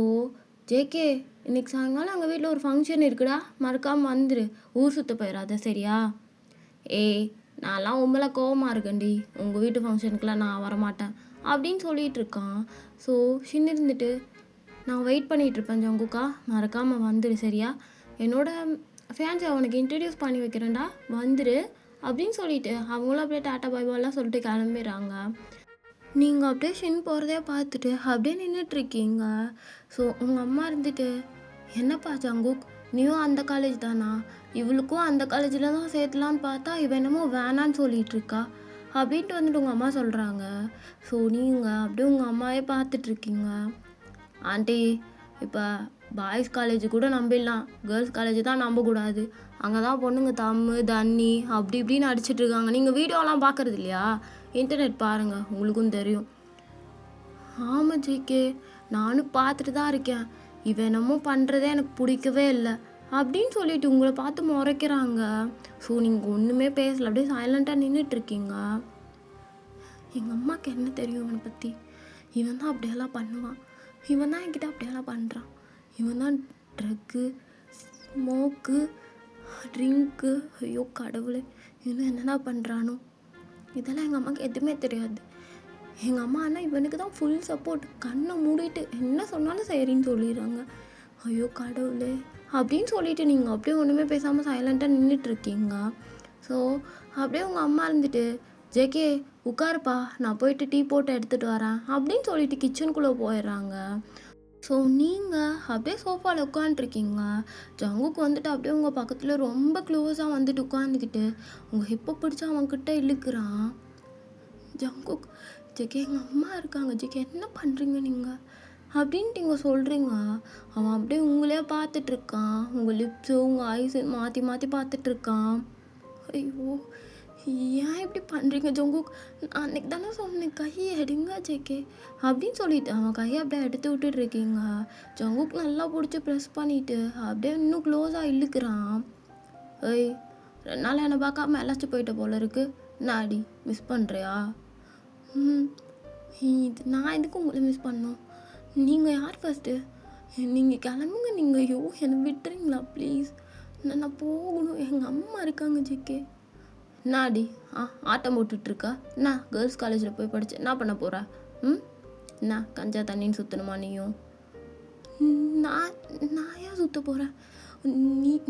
ஜேகே இன்னைக்கு சாயங்காலம் எங்கள் வீட்டில் ஒரு ஃபங்க்ஷன் இருக்குடா, மறக்காமல் வந்துரு, ஊர் சுற்ற போயிடாத சரியா. நான்லாம் உண்மையில கோவமாக இருக்கேன்டி, உங்கள் வீட்டு ஃபங்க்ஷனுக்குலாம் நான் வரமாட்டேன் அப்படின்னு சொல்லிகிட்டு இருக்கான். ஸோ ஷின்னு இருந்துட்டு, நான் வெயிட் பண்ணிகிட்ருப்பேன் ஜங்குக்கா, மறக்காமல் வந்துடு சரியா, என்னோட ஃபேன்ஸை அவனுக்கு இன்ட்ரடியூஸ் பண்ணி வைக்கிறேன்டா, வந்துரு அப்படின்னு சொல்லிட்டு அவங்களும் அப்படியே டாட்டா பாய்பாலாம் சொல்லிட்டு கிளம்பிடுறாங்க. நீங்கள் அப்படியே ஷின் போகிறதே பார்த்துட்டு அப்படியே நின்றுட்டுருக்கீங்க. ஸோ உங்கள் அம்மா இருந்துட்டு, என்னப்பா ஜங்குக் நீயும் அந்த காலேஜ் தானா, இவளுக்கும் அந்த காலேஜில் தான் சேர்த்துலான்னு பார்த்தா இவன் என்னமோ வேணான்னு சொல்லிகிட்ருக்கா அப்படின்ட்டு உங்கள் அம்மா சொல்கிறாங்க. ஸோ நீங்கள் அப்படியே உங்கள் அம்மாவே பார்த்துட்ருக்கீங்க. ஆண்டி இப்போ பாய்ஸ் காலேஜ் கூட நம்பிடலாம், கேர்ள்ஸ் காலேஜ் தான் நம்பக்கூடாது, அங்கே தான் பொண்ணுங்க தம்மு தண்ணி அப்படி இப்படின்னு அடிச்சிட்ருக்காங்க, நீங்கள் வீடியோலாம் பார்க்குறது இல்லையா, இன்டர்நெட் பாருங்கள் உங்களுக்கும் தெரியும். ஆமாம் ஜிகே நானும் பார்த்துட்டு தான் இருக்கேன், இவன் என்னமோ பண்ணுறதே எனக்கு பிடிக்கவே இல்லை அப்படின்னு சொல்லிட்டு உங்களை பார்த்து முறைக்கிறாங்க. ஸோ நீங்கள் ஒன்றுமே பேசலை, அப்படியே சைலண்ட்டாக நின்றுட்டுருக்கீங்க. எங்கள் அம்மாவுக்கு என்ன தெரியும் இவனை பற்றி, இவன் தான் அப்படியெல்லாம் பண்ணுவான், இவன் தான் என்கிட்ட அப்படியெல்லாம் பண்ணுறான், இவன் தான் ட்ரக்கு ஸ்மோக்கு ட்ரிங்க்கு, ஐயோ கடவுளே இன்னும் என்னென்ன பண்ணுறானோ, இதெல்லாம் எங்கள் அம்மாவுக்கு எதுவுமே தெரியாது. எங்கள் அம்மா ஆனால் இவனுக்கு தான் ஃபுல் சப்போர்ட், கண்ணை மூடிட்டு என்ன சொன்னாலும் சரின்னு சொல்லிடுறாங்க. ஐயோ கடவுளே அப்படின்னு சொல்லிட்டு நீங்கள் அப்படியே ஒன்றுமே பேசாமல் சைலண்ட்டாக நின்றுட்டுருக்கீங்க. ஸோ அப்படியே உங்கள் அம்மா இருந்துட்டு, ஜேகே உட்காருப்பா, நான் போயிட்டு டீ போட்டு எடுத்துட்டு வரேன் அப்படின்னு சொல்லிட்டு கிச்சனுக்குள்ளே போயிடுறாங்க. ஸோ நீங்கள் அப்படியே சோஃபாவில் உட்காந்துருக்கீங்க. ஜங்குக்கு வந்துட்டு அப்படியே உங்கள் பக்கத்தில் ரொம்ப க்ளோஸாக வந்துட்டு உட்காந்துக்கிட்டு உங்கள் ஹிப்பை பிடிச்சி அவன்கிட்ட இழுக்கிறான். ஜங்குக், ஜெகே எங்கள் அம்மா இருக்காங்க ஜெகே, என்ன பண்ணுறீங்க நீங்கள் அப்படின்ட்டு நீங்கள் சொல்கிறீங்க. அவன் அப்படியே உங்களே பார்த்துட்ருக்கான். உங்கள் லிப்ஸு உங்கள் ஐஸு மாற்றி மாற்றி பார்த்துட்ருக்கான். ஐயோ, ஏன் இப்படி பண்ணுறீங்க ஜங்குக்? நான் அன்னைக்கு தானே சொன்னேன் கையை எடுங்க ஜேகே அப்படின்னு சொல்லிட்டு அவன் கையை அப்படியே எடுத்து விட்டுட்டு இருக்கீங்க. ஜங்குக் நல்லா பிடிச்சி ப்ரெஸ் பண்ணிட்டு அப்படியே இன்னும் க்ளோஸாக இழுக்கிறான். ஏய், 2 நாள் என்னை பார்க்காம எலாச்சு போயிட்ட போல இருக்கு. நாடி மிஸ் பண்ணுறியா? இது நான் எதுக்கு உங்களை மிஸ் பண்ணோம்? நீங்கள் யார் ஃபஸ்ட்டு? நீங்கள் கிளம்புங்க. நீங்கள் ஐயோ என்னை விட்டுறீங்களா ப்ளீஸ்? நான் போகணும். எங்கள் அம்மா இருக்காங்க ஜேகே. நாடி ஆட்டம் போட்டுட்ருக்கா? நான் கேர்ள்ஸ் காலேஜில் போய் படித்தேன், என்ன பண்ண போகிறா? நான் கஞ்சா தண்ணின்னு சுற்றணுமா நீயும்? நான் நான் ஏன் சுற்ற போகிறேன்?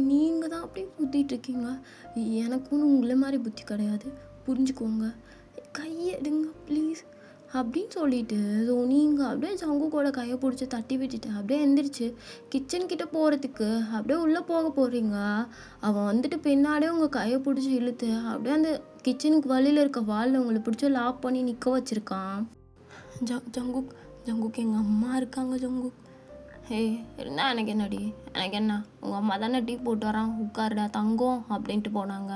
நீங்கள் தான் அப்படியே சுற்றிட்டுருக்கீங்க. எனக்கு ஒன்றும் உங்களை மாதிரி புத்தி கிடையாது, புரிஞ்சுக்கோங்க. கையெடுங்க ப்ளீஸ் அப்படின்னு சொல்லிட்டு ஸோ நீங்கள் அப்படியே ஜங்குக்கோட கையை பிடிச்சி தட்டி விட்டுட்டு அப்படியே எந்திரிச்சு கிச்சன்கிட்ட போகிறதுக்கு அப்படியே உள்ளே போக போகிறீங்க. அவன் வந்துட்டு பின்னாடியே உங்கள் கையை பிடிச்சி இழுத்து அப்படியே அந்த கிச்சனுக்கு வழியில் இருக்க வாலில் உங்களை பிடிச்சி லாக் பண்ணி நிற்க வச்சுருக்கான். ஜங்குக், ஜங்குக் எங்கள் அம்மா இருக்காங்க ஜங்குக். இருந்தா எனக்கு என்னடி? எனக்கு என்ன, உங்கள் அம்மா தானே டீ போட்டு வரான், உட்காருடா தங்கம் அப்படின்ட்டு போனாங்க.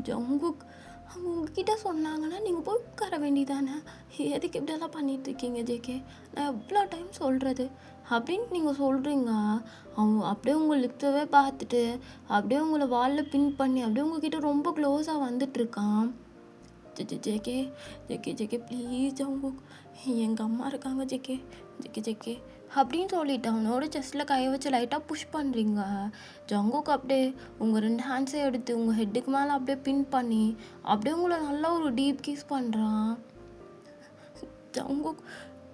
ஜங்குக், அவங்க உங்ககிட்ட சொன்னாங்கன்னா நீங்கள் போய் உட்கார வேண்டியதானே? எதுக்கு இப்படியெல்லாம் பண்ணிகிட்ருக்கீங்க ஜேகே? நான் எவ்வளோ டைம் சொல்கிறது அப்படின்ட்டு நீங்கள் சொல்கிறீங்க. அவன் அப்படியே உங்கள் லிப்ஸவே பார்த்துட்டு அப்படியே உங்களை வாலில் பின் பண்ணி அப்படியே உங்ககிட்ட ரொம்ப க்ளோஸாக வந்துட்டுருக்கான். JK JK JK please Jungkook, எங்கள் அம்மா இருக்காங்க ஜேகே ஜேகே ஜேகே அப்படின்னு சொல்லிட்டு அவனோட செஸ்ட்டில் கையை வச்சு லைட்டாக புஷ் பண்ணுறீங்க. ஜங்குக்கு அப்படியே உங்கள் 2 ஹேண்ட்ஸை எடுத்து உங்கள் ஹெட்டுக்கு மேலே அப்படியே பின் பண்ணி அப்படியே உங்களை நல்லா ஒரு டீப் கிஸ் பண்ணுறான். ஜங்குக்,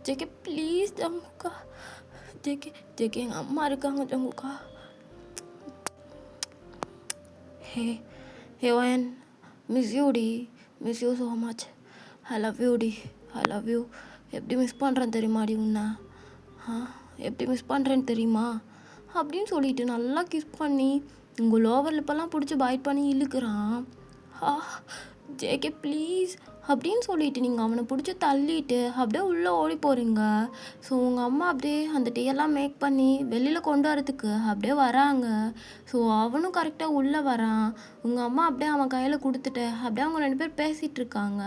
ஜேகே ப்ளீஸ் ஜங்குக்கா, ஜேகே ஜேகே எங்கள் அம்மா இருக்காங்க ஜங்குக்கா. ஹே வயன், மிஸ் யூ டி, miss you so much. I love you டி, ஐ லவ் யூ. எப்படி மிஸ் பண்ணுறேன்னு தெரியுமாடி உன்னை? எப்படி மிஸ் பண்ணுறேன்னு தெரியுமா அப்படின்னு சொல்லிட்டு நல்லா கிஸ் பண்ணி உங்கள் லோவர் லிப்பெல்லாம் பிடிச்சி பைட் பண்ணி இழுக்கிறான். ஜேகே ப்ளீஸ் அப்படின்னு சொல்லிட்டு நீங்கள் அவனை பிடிச்சி தள்ளிட்டு அப்படியே உள்ளே ஓடி போகிறீங்க. ஸோ உங்கள் அம்மா அப்படியே அந்த டீயெல்லாம் மேக் பண்ணி வெளியில் கொண்டு வரதுக்கு அப்படியே வராங்க. ஸோ அவனும் கரெக்டாக உள்ளே வரான். உங்கள் அம்மா அப்படியே அவன் கையில் கொடுத்துட்டு அப்படியே அவங்க 2 பேர் பேசிகிட்டு இருக்காங்க.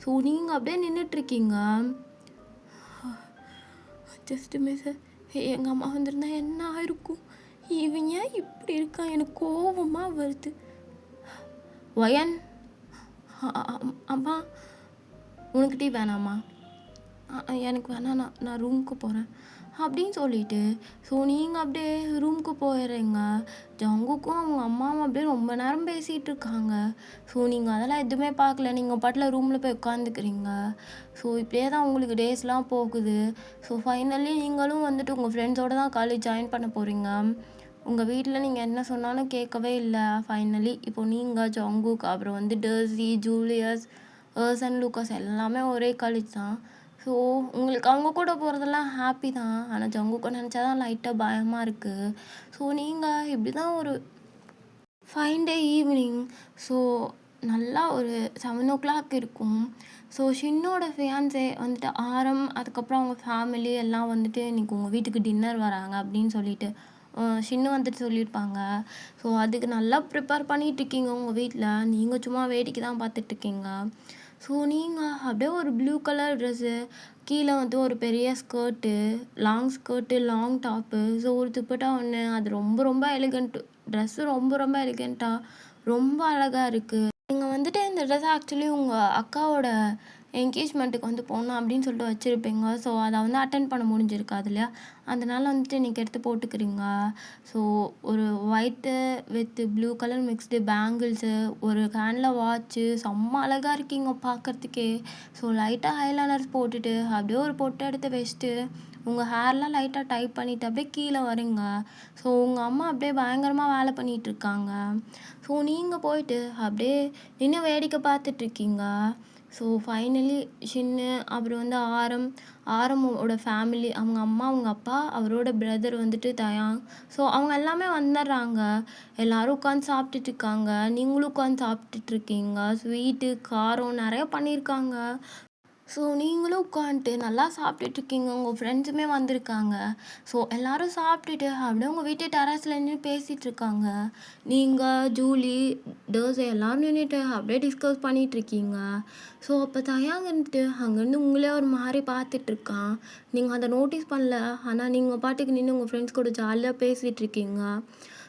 ஸோ நீங்கள் அப்படியே நின்றுட்டுருக்கீங்க. ஜஸ்ட்டு மிஸ், எங்கள் அம்மா வந்திருந்தா என்ன ஆயிருக்கும்? இவன் ஏன் இப்படி இருக்கான்? எனக்கு கோபமாக வருது. வயன், அம்மா உனக்கு டீ வேணாம்மா? எனக்கு வேணாம், நான் ரூமுக்கு போகிறேன் அப்படின்னு சொல்லிட்டு ஸோ நீங்கள் அப்படியே ரூமுக்கு போயிடுறீங்க. ஜங்குக்கும் அவங்க அம்மாவும் அப்படியே ரொம்ப நேரம் பேசிகிட்டு இருக்காங்க. ஸோ நீங்கள் அதெல்லாம் எதுவுமே பார்க்கல, நீங்கள் பாட்டில் ரூமில் போய் உட்காந்துக்கிறீங்க. ஸோ இப்படியே தான் உங்களுக்கு டேஸ்லாம் போகுது. ஸோ ஃபைனலி நீங்களும் வந்துட்டு உங்கள் ஃப்ரெண்ட்ஸோடு தான் காலேஜ் ஜாயின் பண்ண போகிறீங்க. உங்கள் வீட்டில் நீங்கள் என்ன சொன்னாலும் கேட்கவே இல்லை. ஃபைனலி இப்போ நீங்கள் ஜங்குக் அப்புறம் வந்து டர்சி, ஜூலியஸ், அண்ட் லூக்காஸ் எல்லாமே ஒரே காலேஜ் தான். ஸோ உங்களுக்கு அவங்க கூட போகிறதெல்லாம் ஹாப்பி தான். ஆனால் ஜங்குக்கை நினச்சா தான் லைட்டாக பயமாக இருக்குது. ஸோ நீங்கள் இப்படி தான் ஒரு 5 டே ஈவினிங் ஸோ நல்லா ஒரு 7 o'clock இருக்கும். ஸோ ஷின்னோட ஃபியான்ஸே வந்துட்டு ஆரம், அதுக்கப்புறம் அவங்க ஃபேமிலி எல்லாம் வந்துட்டு இன்றைக்கி உங்கள் வீட்டுக்கு டின்னர் வராங்க அப்படின்னு சொல்லிட்டு ஷின்னு வந்துட்டு சொல்லியிருப்பாங்க. ஸோ அதுக்கு நல்லா ப்ரிப்பேர் பண்ணிகிட்ருக்கீங்க உங்கள் வீட்டில். நீங்கள் சும்மா வேடிக்கை தான் பார்த்துட்ருக்கீங்க. ஸோ நீங்கள் அப்படியே ஒரு ப்ளூ கலர் ட்ரெஸ்ஸு, கீழே வந்து ஒரு பெரிய skirt, long skirt, long top, so ஒரு துப்பட்டா ஒன்று. அது ரொம்ப ரொம்ப எலிகண்ட்டு ட்ரெஸ்ஸு, ரொம்ப ரொம்ப எலிகண்ட்டாக ரொம்ப அழகாக இருக்குது. நீங்கள் வந்துட்டு இந்த ட்ரெஸ் ஆக்சுவலி உங்கள் அக்காவோட என்கேஜ்மெண்ட்டுக்கு வந்து போகணும் அப்படின்னு சொல்லிட்டு வச்சுருப்பீங்க. ஸோ அதை வந்து அட்டென்ட் பண்ண முடிஞ்சிருக்காது இல்லையா? அதனால் வந்துட்டு இன்றைக்கி எடுத்து போட்டுக்கிறீங்க. ஸோ ஒரு white with blue colour mixed bangles, ஒரு ஹேண்டில் வாட்ச்சு, செம்ம அழகாக இருக்கீங்க பார்க்குறதுக்கே. ஸோ லைட்டாக ஐலைனர்ஸ் போட்டுட்டு அப்படியே ஒரு பொட்டை எடுத்து வச்சுட்டு உங்கள் ஹேர்லாம் லைட்டாக டைப் பண்ணிவிட்டு அப்படியே கீழே வரீங்க. ஸோ உங்கள் அம்மா அப்படியே பயங்கரமாக வேலை பண்ணிகிட்ருக்காங்க. ஸோ நீங்கள் போயிட்டு அப்படியே நின்று வேடிக்கை பார்த்துட்ருக்கீங்க. ஸோ ஃபைனலி ஷின்னு அப்புறம் வந்து ஆரமோட ஃபேமிலி, அவங்க அம்மா, அவங்க அப்பா, அவரோட பிரதர் வந்துட்டு தயாங். ஸோ அவங்க எல்லாமே வந்துடுறாங்க. எல்லாரும் உட்காந்து சாப்பிட்டுட்டு இருக்காங்க. நீங்களும் உட்காந்து சாப்பிட்டுட்டு இருக்கீங்க. ஸ்வீட்டு, காரம் நிறைய பண்ணியிருக்காங்க. ஸோ நீங்களும் உட்காந்துட்டு நல்லா சாப்பிட்டுட்ருக்கீங்க. உங்கள் ஃப்ரெண்ட்ஸுமே வந்திருக்காங்க. ஸோ எல்லோரும் சாப்பிட்டுட்டு அப்படியே உங்கள் வீட்டு டெரஸில் நின்று பேசிகிட்டு இருக்காங்க. நீங்கள், ஜூலி, டர்ஸை எல்லோரும் நின்றுட்டு அப்படியே டிஸ்கஸ் பண்ணிகிட்ருக்கீங்க. ஸோ அப்போ தயாங்க இருந்துட்டு அங்கேருந்து உங்களே ஒரு மாதிரி பார்த்துட்ருக்கான். நீங்கள் அதை நோட்டீஸ் பண்ணல. ஆனால் நீங்கள் பாட்டுக்கு நின்று உங்கள் ஃப்ரெண்ட்ஸ் கூட ஜாலியாக பேசிகிட்ருக்கீங்க.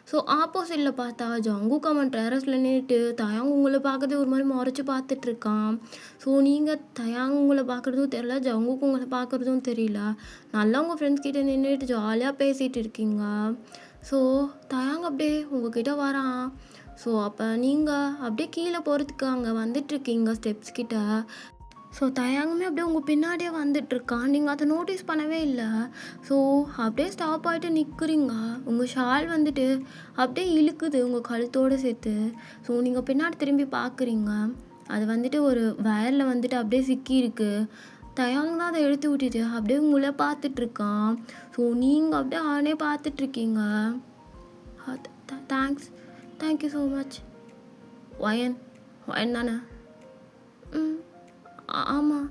ஸோ ஆப்போசிட்டில் பார்த்தா ஜங்குக் அவன் டெரஸில் நின்றுட்டு தயாங் உங்களை பார்க்கறது ஒரு மாதிரி முறைச்சி பார்த்துட்ருக்கான். ஸோ நீங்கள் தயாங் உங்களை பார்க்குறதும் தெரியல, ஜங்குக் உங்களை பார்க்குறதும் தெரியல. நல்லா உங்கள் ஃப்ரெண்ட்ஸ் கிட்டே நின்றுட்டு ஜாலியாக பேசிகிட்டு இருக்கீங்க. ஸோ தயாங் அப்படியே உங்ககிட்ட வரான். ஸோ அப்போ நீங்கள் அப்படியே கீழே போகிறதுக்கு அங்கே வந்துட்டுருக்கீங்க ஸ்டெப்ஸ் கிட்ட. ஸோ தயாங்குமே அப்படியே உங்கள் பின்னாடியே வந்துட்டுருக்கான். நீங்கள் அதை நோட்டீஸ் பண்ணவே இல்லை. ஸோ அப்படியே ஸ்டாப் ஆகிட்டு நிற்கிறீங்க. உங்கள் ஷால் வந்துட்டு அப்படியே இழுக்குது உங்கள் கழுத்தோடு சேர்த்து. ஸோ நீங்கள் பின்னாடி திரும்பி பார்க்குறீங்க. அது வந்துட்டு ஒரு வயரில் வந்துட்டு அப்படியே சிக்கியிருக்கு. தயாங் தான் அதை எடுத்து விட்டுட்டு அப்படியே உங்களே பார்த்துட்ருக்கான். ஸோ நீங்கள் அப்படியே அவனே பார்த்துட்ருக்கீங்க. Thank you so much. வயன் தானே? ஆமாம்,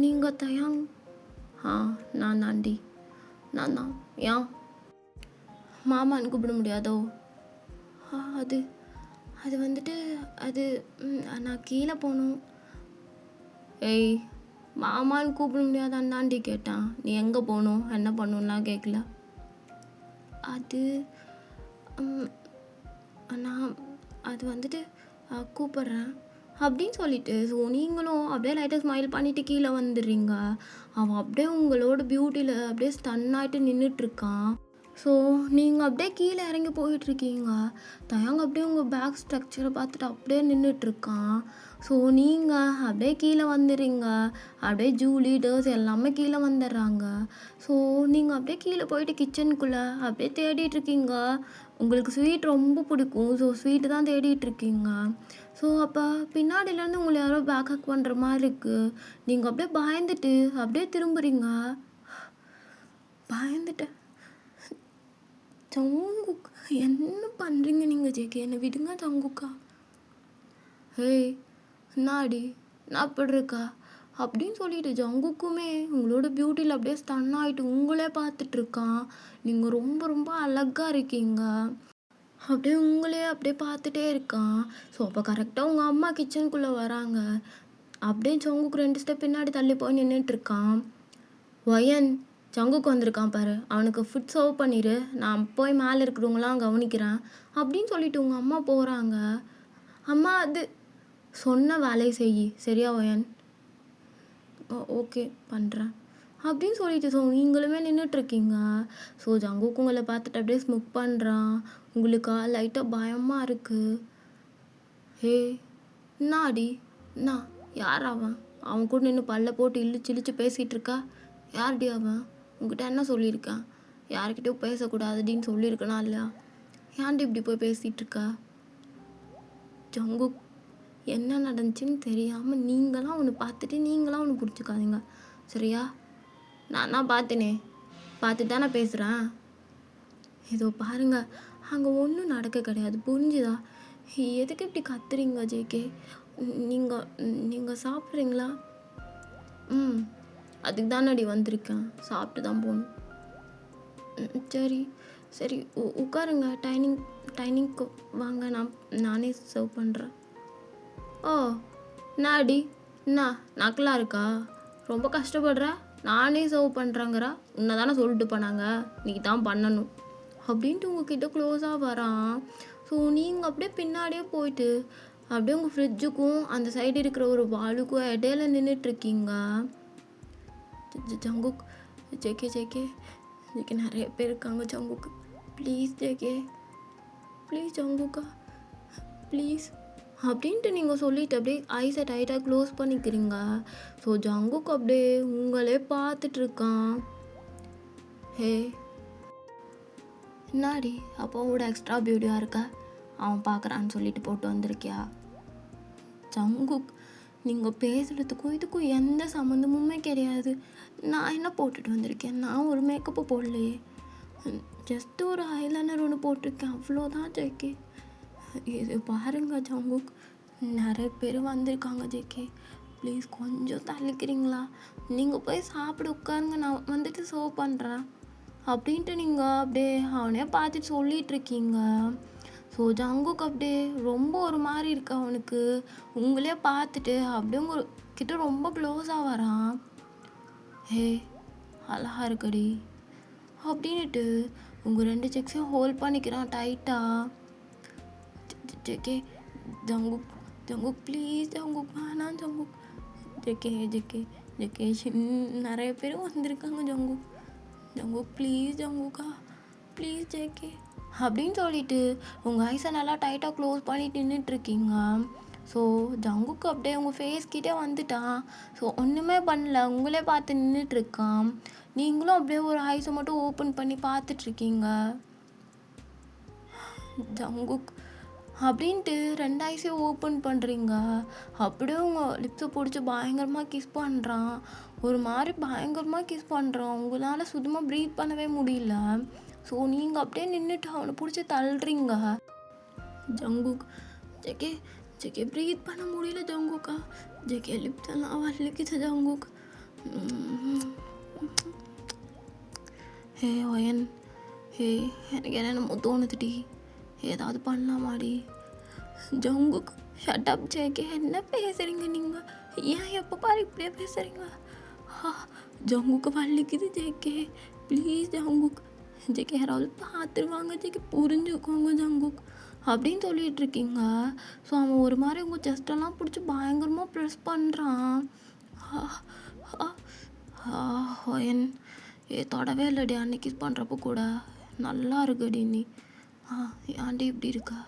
நீங்கள் தயாங்? நான் தாண்டி, நான் தான். ஏன் மாமான்னு கூப்பிட முடியாதோ? அது அது வந்துட்டு அது நான் கீழே போகணும். ஏய், மாமான்னு கூப்பிட முடியாதான்னு தாண்டி கேட்டான். நீ எங்கே போகணும், என்ன பண்ணணும்லாம் கேட்கல. அது நான் அது வந்துட்டு கூப்பிட்றேன் அப்படின்னு சொல்லிட்டு. ஸோ நீங்களும் அப்படியே லைட்டாக ஸ்மைல் பண்ணிவிட்டு கீழே வந்துடுறீங்க. அவன் அப்படியே உங்களோட பியூட்டியில் அப்படியே ஸ்டன் ஆகிட்டு நின்றுட்டுருக்கான். ஸோ நீங்கள் அப்படியே கீழே இறங்கி போயிட்டுருக்கீங்க. தயாங்க அப்படியே உங்கள் பேக் ஸ்ட்ரக்சரை பார்த்துட்டு அப்படியே நின்றுட்டுருக்கான். ஸோ நீங்கள் அப்படியே கீழே வந்துடுறீங்க. அப்படியே ஜூலி, டர்ஸ் எல்லாமே கீழே வந்துடுறாங்க. ஸோ நீங்கள் அப்படியே கீழே போயிட்டு கிச்சனுக்குள்ளே அப்படியே தேடிட்டுருக்கீங்க. உங்களுக்கு ஸ்வீட் ரொம்ப பிடிக்கும். ஸோ ஸ்வீட்டு தான் தேடிட்டுருக்கீங்க. ஸோ அப்போ பின்னாடியிலேருந்து உங்களை யாரோ பேக்கப் பண்ணுற மாதிரி இருக்குது. நீங்கள் அப்படியே பயந்துட்டு அப்படியே திரும்புகிறீங்க. பயந்துட்டேன். ஜங்குக், என்ன பண்ணுறீங்க நீங்கள்? ஜேகே, என்னை விடுங்க ஜங்குக்கா. ஹேய், என்னாடி, நான் அப்படி இருக்கா அப்படின்னு சொல்லிட்டு ஜங்குக்குமே உங்களோட பியூட்டியில் அப்படியே ஸ்டன் ஆகிட்டு உங்களே பார்த்துட்ருக்கான். நீங்கள் ரொம்ப ரொம்ப அழகாக இருக்கீங்க. அப்படியே உங்களே அப்படியே பார்த்துட்டே இருக்கான். ஸோ அப்போ கரெக்டாக உங்கள் அம்மா கிச்சனுக்குள்ளே வராங்க. அப்படியே ஜங்குக்கு 2 ஸ்டெப் பின்னாடி தள்ளி போய் நின்றுட்டுருக்கான். வயன், ஜங்குக்கு வந்திருக்கான் பாரு, அவனுக்கு ஃபுட் சர்வ் பண்ணிடு, நான் போய் மேலே இருக்கிறவங்களாம் கவனிக்கிறேன் அப்படின்னு சொல்லிட்டு உங்கள் அம்மா போகிறாங்க. அம்மா, அது சொன்ன வேலையை செய் சரியா வயன்? ஓகே, பண்ணுறேன் அப்படின்னு சொல்லிட்டு. ஸோ நீங்களுமே நின்றுட்டுருக்கீங்க. ஸோ ஜங்குக்கு உங்களை பார்த்துட்டு அப்படியே ஸ்முக் பண்ணுறான். உங்களுக்கா லைட்டாக பயமாக இருக்குது. ஹே, என்னாடி, என்ன, யார் அவன்? அவன் கூட நின்று பல்ல போட்டு இழிச்சு பேசிகிட்டு இருக்கா. யார்டி அவன்? உங்ககிட்ட என்ன சொல்லியிருக்கான்? யார்கிட்டயும் பேசக்கூடாதுடின்னு சொல்லியிருக்கனா இல்லையா? ஏன்டி இப்படி போய் பேசிகிட்டு இருக்கா? ஜங்குக், என்ன நடந்துச்சுன்னு தெரியாமல் நீங்களாம் அவனை பார்த்துட்டு நீங்களாம் அவனை பிடிச்சிக்காதீங்க சரியா? நான் தான் பார்த்தேனே, பார்த்துட்டு தான் நான் பேசுகிறேன். இதோ பாருங்கள், அங்கே ஒன்றும் நடக்க கிடையாது, புரிஞ்சுதா? எதுக்கு இப்படி கத்துறீங்க ஜேகே? நீங்கள் சாப்பிட்றீங்களா? அதுக்கு தானடி வந்திருக்கேன், சாப்பிட்டு தான் போகணும். சரி சரி, உட்காருங்க. டைனிங்க்கு வாங்க, நானே சர்வ் பண்ணுறேன். ஓ, என்னாடி, என்ன நக்கலாக இருக்கா? ரொம்ப கஷ்டப்படுற? நானே சர்வ் பண்ணுறேங்கிறா. உன்னை தானே சொல்லிட்டு போனாங்க, நீ தான் பண்ணணும் அப்படின்ட்டு உங்ககிட்ட க்ளோஸாக வரான். ஸோ நீங்கள் அப்படியே பின்னாடியே போயிட்டு அப்படியே உங்கள் ஃப்ரிட்ஜுக்கும் அந்த சைடு இருக்கிற ஒரு வாலுக்கும் இடையில நின்றுட்டுருக்கீங்க. ஜங்குக், ஜேகே நிறைய பேர் இருக்காங்க ஜங்குக்கு, ப்ளீஸ் ஜேகே, ப்ளீஸ் ஜங்குக்கா, ப்ளீஸ் அப்படின்ட்டு நீங்கள் சொல்லிவிட்டு அப்படியே ஐஸை டைட்டாக க்ளோஸ் பண்ணிக்கிறீங்க. ஸோ ஜங்குக்கு அப்படியே உங்களே பார்த்துட்ருக்கான். ஹே, என்னாடி அப்பாவோட எக்ஸ்ட்ரா பியூட்டியாக இருக்கா? அவன் பார்க்குறான்னு சொல்லிட்டு போட்டு வந்திருக்கியா? ஜங்குக், நீங்கள் பேசுகிறதுக்கும் இதுக்கும் எந்த சம்மந்தமுமே கிடையாது. நான் என்ன போட்டுட்டு வந்திருக்கேன்? நான் ஒரு மேக்கப்பு போடலையே. ஜஸ்ட் ஒரு ஐலைனர் ஒன்று போட்டிருக்கேன், அவ்வளோதான் ஜேகே. இது பாருங்க ஜங்குக், நிறைய பேர் வந்திருக்காங்க ஜேகே. ப்ளீஸ் கொஞ்சம் தள்ளிக்கிறீங்களா? நீங்கள் போய் சாப்பிட உட்காருங்க, நான் வந்துட்டு சர்வ் பண்ணுறேன் அப்படின்ட்டு நீங்கள் அப்படியே அவனே பார்த்துட்டு சொல்லிகிட்ருக்கீங்க. ஸோ ஜங்குக்கு அப்படியே ரொம்ப ஒரு மாதிரி இருக்கு அவனுக்கு. உங்களே பார்த்துட்டு அப்படியே உங்க கிட்ட ரொம்ப க்ளோஸாக வரான். ஹே அழகா இருக்கடி அப்படின்ட்டு உங்கள் 2 செக்ஸையும் ஹோல்ட் பண்ணிக்கிறான் டைட்டாக. JK Jungkook Jungkook please Jungkook வேணாம் ஜங்குக். ஜேகே ஜேகே ஜேகே நிறைய பேர் வந்திருக்காங்க ஜங்குக். ஜங்குக் ப்ளீஸ் ஜங்குக்கா ப்ளீஸ் ஜேகே அப்படின்னு சொல்லிட்டு உங்கள் ஐஸை நல்லா டைட்டாக க்ளோஸ் பண்ணிட்டு நின்றுட்டுருக்கீங்க. ஸோ ஜங்குக்கு அப்படியே உங்கள் ஃபேஸ்கிட்டே வந்துட்டான். ஸோ ஒன்றுமே பண்ணல, உங்களே பார்த்து நின்றுட்டுருக்கான். நீங்களும் அப்படியே ஒரு ஐஸை மட்டும் ஓப்பன் பண்ணி பார்த்துட்ருக்கீங்க. ஜங்குக் அப்படின்ட்டு 2 ஐஸையும் ஓப்பன் பண்ணுறீங்க. அப்படியே உங்கள் லிப்ஸை பிடிச்சி பயங்கரமாக கிஸ் பண்ணுறான். ஒரு மாதிரி பயங்கரமாக கிஸ் பண்ணுறான். உங்களால் சுத்தமாக ப்ரீத் பண்ணவே முடியல. ஸோ நீங்கள் அப்படியே நின்றுட்டு அவனை பிடிச்சி தள்ளுறீங்க. ஜங்குக் ஜேகே ஜேகே ப்ரீத் பண்ண முடியல ஜங்குக்கா. ஜேகே லிப்ஸ் எல்லாம் வலிக்குது ஜங்குக். ஹே ஒயன், ஹே எனக்கு என்னென்னமோ தோணுதுடி, ஏதாவது பண்ணலாமாடி? ஜங்குக் ஷட் அப் ஜேகே, என்ன பேசுகிறீங்க நீங்கள்? ஏன் எப்போ பாரு இப்படியே பேசுகிறீங்க? ஜங்குக்கு வலிக்குது ஜேகே, ப்ளீஸ் ஜங்குக். ஜேகே யாராவது பார்த்துருவாங்க ஜேகே, புரிஞ்சுக்கோங்க ஜங்குக் அப்படின்னு சொல்லிகிட்டு இருக்கீங்க. ஸோ அவன் ஒரு மாதிரி உங்கள் செஸ்டெல்லாம் பிடிச்சி பயங்கரமாக ப்ரெஸ் பண்ணுறான். ஒயன் தொடவே இல்லைடி, அன்னைக்கு கிஸ் பண்ணுறப்போ கூட நல்லா இருக்குடி நீ. ஆண்டி இப்படி இருக்கா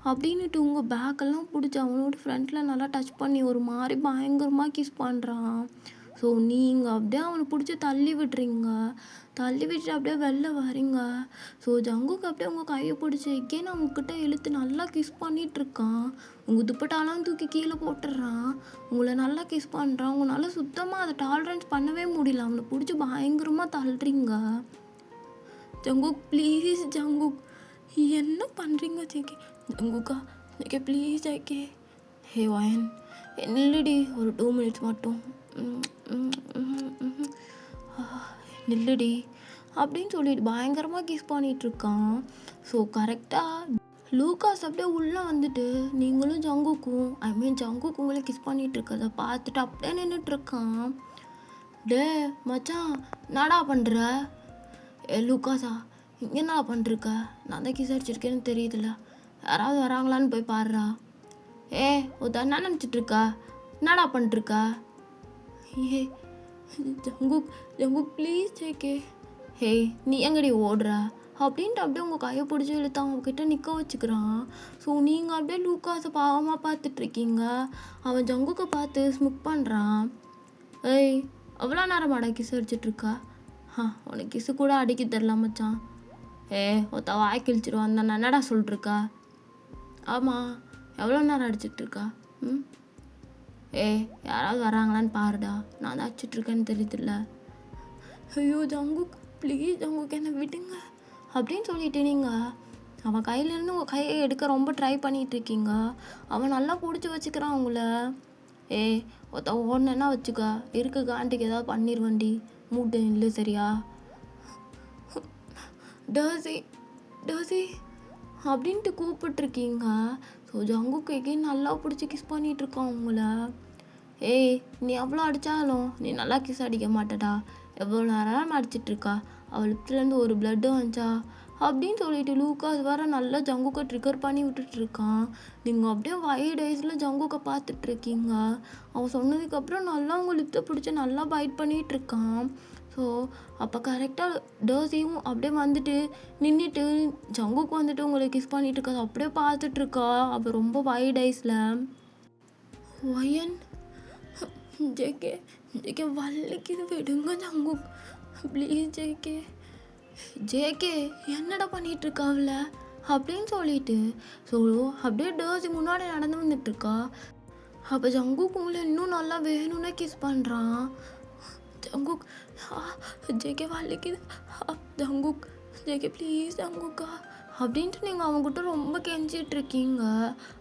அப்படின்னுட்டு உங்கள் பேக்கெல்லாம் பிடிச்சி அவனோட ஃப்ரண்ட்டில் நல்லா டச் பண்ணி ஒரு மாதிரி பயங்கரமாக கிஸ் பண்ணுறான். ஸோ நீங்கள் அப்படியே அவனை பிடிச்சி தள்ளி விட்டுறீங்க. தள்ளி விட்டுட்டு அப்படியே வெளில வரீங்க. ஸோ ஜங்குக்கு அப்படியே உங்கள் கையை பிடிச்சி எகேன் அவங்கக்கிட்ட இழுத்து நல்லா கிஸ் பண்ணிகிட்ருக்கான். உங்கள் துப்பட்டாலாம் தூக்கி கீழே போட்டுடுறான். உங்களை நல்லா கிஸ் பண்ணுறான். உங்களால் சுத்தமாக அதை டாலரன்ஸ் பண்ணவே முடியல. அவனை பிடிச்சி பயங்கரமாக தள்ளுறீங்க. ஜங்குக் ப்ளீஸ் ஜங்குக், என்ன பண்ணுறீங்க ஜேகே? ஜங்குக்கா ஜேகே ப்ளீஸ் ஜேகே. ஹே ஒயன் நில்லுடி, ஒரு 2 மினிட்ஸ் மட்டும் நில்லுடி அப்படின்னு சொல்லிட்டு பயங்கரமாக கிஸ் பண்ணிகிட்ருக்கான். ஸோ கரெக்டாக லூகாஸ் அப்படியே உள்ளே வந்துட்டு நீங்களும் ஜங்குக்கும் ஜங்குக்கு உங்களே கிஸ் பண்ணிகிட்ருக்கத பார்த்துட்டு அப்படியே நின்றுட்டுருக்கான். டே மச்சான் என்னடா பண்ணுற? லூகாஸா இங்கே என்னடா பண்ணிருக்க? நான் தான் கிஸ் அடிச்சிருக்கேன்னு தெரியுதுல்ல, யாராவது வராங்களான்னு போய் பாடுறா. ஒரு என்ன நினச்சிட்ருக்கா? என்னடா பண்ணிருக்கா? ஏ ஜங்குக் ஜங்குக் ப்ளீஸ் ஜேகே. ஹே நீ எங்கடி ஓடுற அப்படின்ட்டு அப்படியே உங்கள் கையை பிடிச்சி இழுத்து அவங்கக்கிட்ட நிற்க வச்சுக்கிறான். ஸோ நீங்கள் அப்படியே லூகாஸை பாவமாக பார்த்துட்ருக்கீங்க. அவன் ஜங்குக்கை பார்த்து ஸ்முக் பண்ணுறான். ஏய் அவ்வளோ நேரமாடா கிஸ் அடிச்சிட்ருக்கா? உனக்கு கிஸ்ஸு கூட அடிக்க தெரில மச்சான். ஒருத்த வாய் கிழிச்சிருவான் தான் என்னடா சொல்லிட்ருக்கா? ஆமாம் எவ்வளோ நேரம் அடிச்சிட்ருக்கா? யாராவது வராங்களான்னு பாருடா, நான் தான் அடிச்சிட்ருக்கேன்னு தெரியுதுல்ல. ஐயோ ஜங்குக் ப்ளீஸ் ஜங்குக் என்னை விடுங்க அப்படின்னு சொல்லிட்டு நீங்கள் அவன் கையிலேருந்து உங்கள் கையை எடுக்க ரொம்ப ட்ரை பண்ணிகிட்ருக்கீங்க. அவன் நல்லா பிடிச்சி வச்சுக்கிறான் உங்களை. ஒருத்த ஒன்றுன்னா வச்சுக்க, இருக்கு காண்டிக்கு ஏதாவது பண்ணிடுவண்டி, மூட்டை இல்லை சரியா? டர்சி டர்சி அப்படின்ட்டு கூப்பிட்ருக்கீங்க. ஸோ ஜங்குக்கு எகெயின் நல்லா பிடிச்சி கிஸ் பண்ணிகிட்ருக்கான் உங்களை. நீ எவ்வளோ அடித்தாலும் நீ நல்லா கிஸ் அடிக்க மாட்டடா, எவ்வளோ நேரம் அடிச்சிட்ருக்கா, அவள் லிப்ஸ்லேருந்து ஒரு பிளட்டும் வந்துச்சா அப்படின்னு சொல்லிட்டு லூகாஸ் வர நல்லா ஜங்குக்கை ட்ரிகர் பண்ணி விட்டுட்ருக்கான். நீங்கள் அப்படியே வைட் ஐஸில் ஜங்குக்கை பார்த்துட்ருக்கீங்க. அவன் சொன்னதுக்கப்புறம் நல்லா உங்கள் லிப்ஸை பிடிச்சி நல்லா பைட் பண்ணிகிட்ருக்கான். ஸோ அப்போ கரெக்டாக டர்சியும் அப்படியே வந்துட்டு நின்றுட்டு ஜங்குக்கு வந்துட்டு உங்களை கிஸ் பண்ணிகிட்ருக்கா, அப்படியே பார்த்துட்ருக்கா. அப்போ ரொம்ப வைட் ஐஸில். ஒயன் ஜேகே ஜேகே வலிக்குது விடுங்க ஜங்குக் ப்ளீஸ் ஜேகே. ஜேகே என்னடா அப்போ ஜங்குக் உங்களை இன்னும் நல்லா வேணும்னே கிஸ் பண்ணுறான். ஜங்குக் ஜேகே வலிக்குது, ஜங்குக் ஜேகே ப்ளீஸ் ஜங்குக்கா அப்படின்ட்டு நீங்கள் அவங்ககிட்ட ரொம்ப கெஞ்சிட்டு இருக்கீங்க.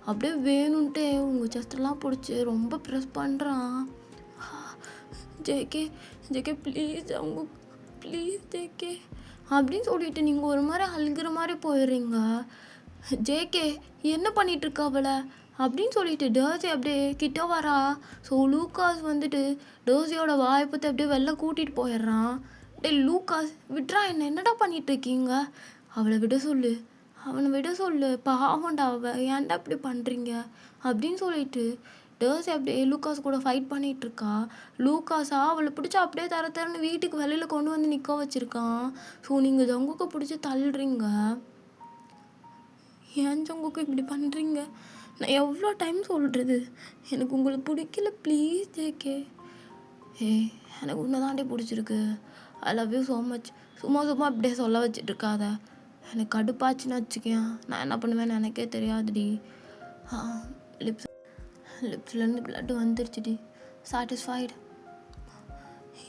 அப்படியே வேணும்ன்ட்டே உங்கள் செஸ்டெல்லாம் பிடிச்சி ரொம்ப ப்ரெஸ் பண்ணுறான். JK JK please Jungkook please JK அப்படின்னு சொல்லிட்டு நீங்கள் ஒரு மாதிரி அழுகிற மாதிரி போயிடுறீங்க. ஜேகே என்ன பண்ணிகிட்ருக்கா அவளை அப்படின்னு சொல்லிட்டு டர்சி அப்படியே கிட்ட வரா. ஸோ லூக்காஸ் வந்துட்டு டர்சியோட வாய்ப்பத்தை அப்படியே வெளில கூட்டிகிட்டு போயிடுறான். டே லூக்காஸ் விட்றா, என்னடா பண்ணிட்டு இருக்கீங்க, அவளை விட சொல்லு, அவனை விட சொல்லு, பாவண்டா அவ, ஏன்டா இப்படி பண்ணுறீங்க அப்படின்னு சொல்லிட்டு டர்சி அப்படியே லூக்காஸ் கூட ஃபைட் பண்ணிகிட்ருக்கா. லூக்காஸா அவளை பிடிச்சி அப்படியே தரன்னு வீட்டுக்கு வெளியில் கொண்டு வந்து நிற்க வச்சுருக்கான். ஸோ நீங்கள் ஜங்குக்கை பிடிச்சி தள்ளுறீங்க. ஏன் ஜங்குக்கு இப்படி பண்ணுறீங்க, நான் எவ்வளோ டைம் சொல்கிறது, எனக்கு உங்களுக்கு பிடிக்கல, ப்ளீஸ் ஜேகே. எனக்கு உன்னை தாண்டி பிடிச்சிருக்கு, ஐ லவ் யூ ஸோ மச். சும்மா அப்படியே சொல்ல வச்சிட்ருக்காத, எனக்கு கடுப்பாச்சுன்னு வச்சுக்கேன், நான் என்ன பண்ணுவேன்னு எனக்கே தெரியாதுடி. லிப்ஸ்லேருந்து பிளட்டு வந்துருச்சுடி, சாட்டிஸ்ஃபைடு.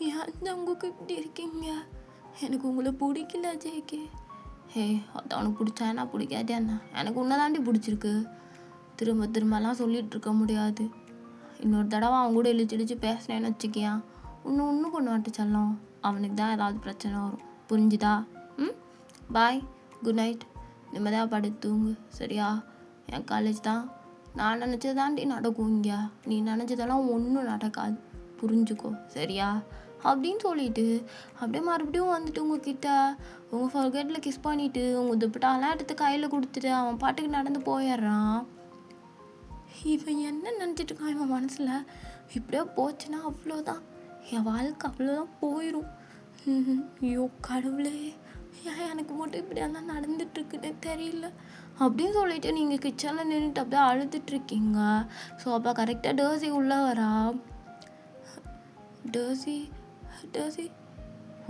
ஏன் ஜங்குக்கு இப்படி இருக்கீங்க, எனக்கு உங்களை பிடிக்கல ஜேகே. அது அவனுக்கு பிடிச்சா என்ன பிடிக்காதே என்ன, எனக்கு உன்னை தாண்டி பிடிச்சிருக்கு. திரும்பலாம் சொல்லிகிட்டு இருக்க முடியாது. இன்னொரு தடவை அவன் கூட இழிச்சு பேசினேன்னு வச்சுக்கியான், ஒன்றும் பண்ண மாட்டேன் செல்லம், அவனுக்கு தான் ஏதாவது பிரச்சனை வரும், புரிஞ்சுதா? பாய், குட் நைட், நிம்மதியாக படுத்து தூங்கு சரியா? என் காலேஜ் தான், நான் நினச்சதாண்டி நடக்கும் இங்கே, நீ நினச்சதெல்லாம் ஒன்றும் நடக்காது, புரிஞ்சுக்கோ சரியா அப்படின்னு சொல்லிட்டு அப்படியே மறுபடியும் வந்துட்டு உங்ககிட்ட உங்கள் ஃபர்கெட்டில் கிஸ் பண்ணிவிட்டு உங்கள் துப்பட்டாலாம் எடுத்து கையில் கொடுத்துட்டு அவன் பாட்டுக்கு நடந்து போயிடுறான். இவன் என்ன நினச்சிட்டு இருக்கான் இவன் மனசில், இப்படியே போச்சுன்னா அவ்வளோதான், என் வாழ்க்கை அவ்வளோதான் போயிடும். ஐயோ கடவுளே, ஏன் எனக்கு மட்டும் இப்படியெல்லாம் நடந்துட்டுருக்குன்னே தெரியல அப்படின்னு சொல்லிட்டு நீங்கள் கிச்சனில் நின்றுட்டு அப்படியே அழுதுட்ருக்கீங்க. ஸோ அப்போ கரெக்டாக டர்சி உள்ளே வரா. டர்சி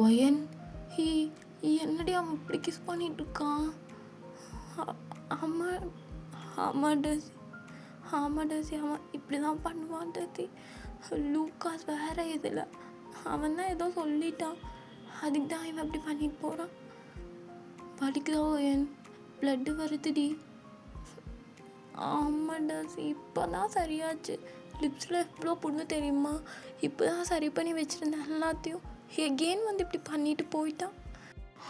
ஒயன் என்னடி அவன் இப்படி கிஸ் பண்ணிகிட்ருக்கான்? ஆமாம் டர்சி அவன் இப்படி தான் பண்ணுவான் டர்சி. லூக்காஸ் வேறு இதில் அவன் தான் ஏதோ சொல்லிட்டான், அதுக்கு தான் இவன் அப்படி பண்ணிட்டு போகிறான். வலிக்குதா ஒயன், பிளட்டு வருதுடி. ஆமாம் டர்சி இப்போ தான் சரியாச்சு, லிப்ஸில் எவ்வளோ புண்ணு தெரியுமா, இப்போ தான் சரி பண்ணி வச்சுருந்தேன் எல்லாத்தையும், எகெயின் வந்து இப்படி பண்ணிட்டு போயிட்டான்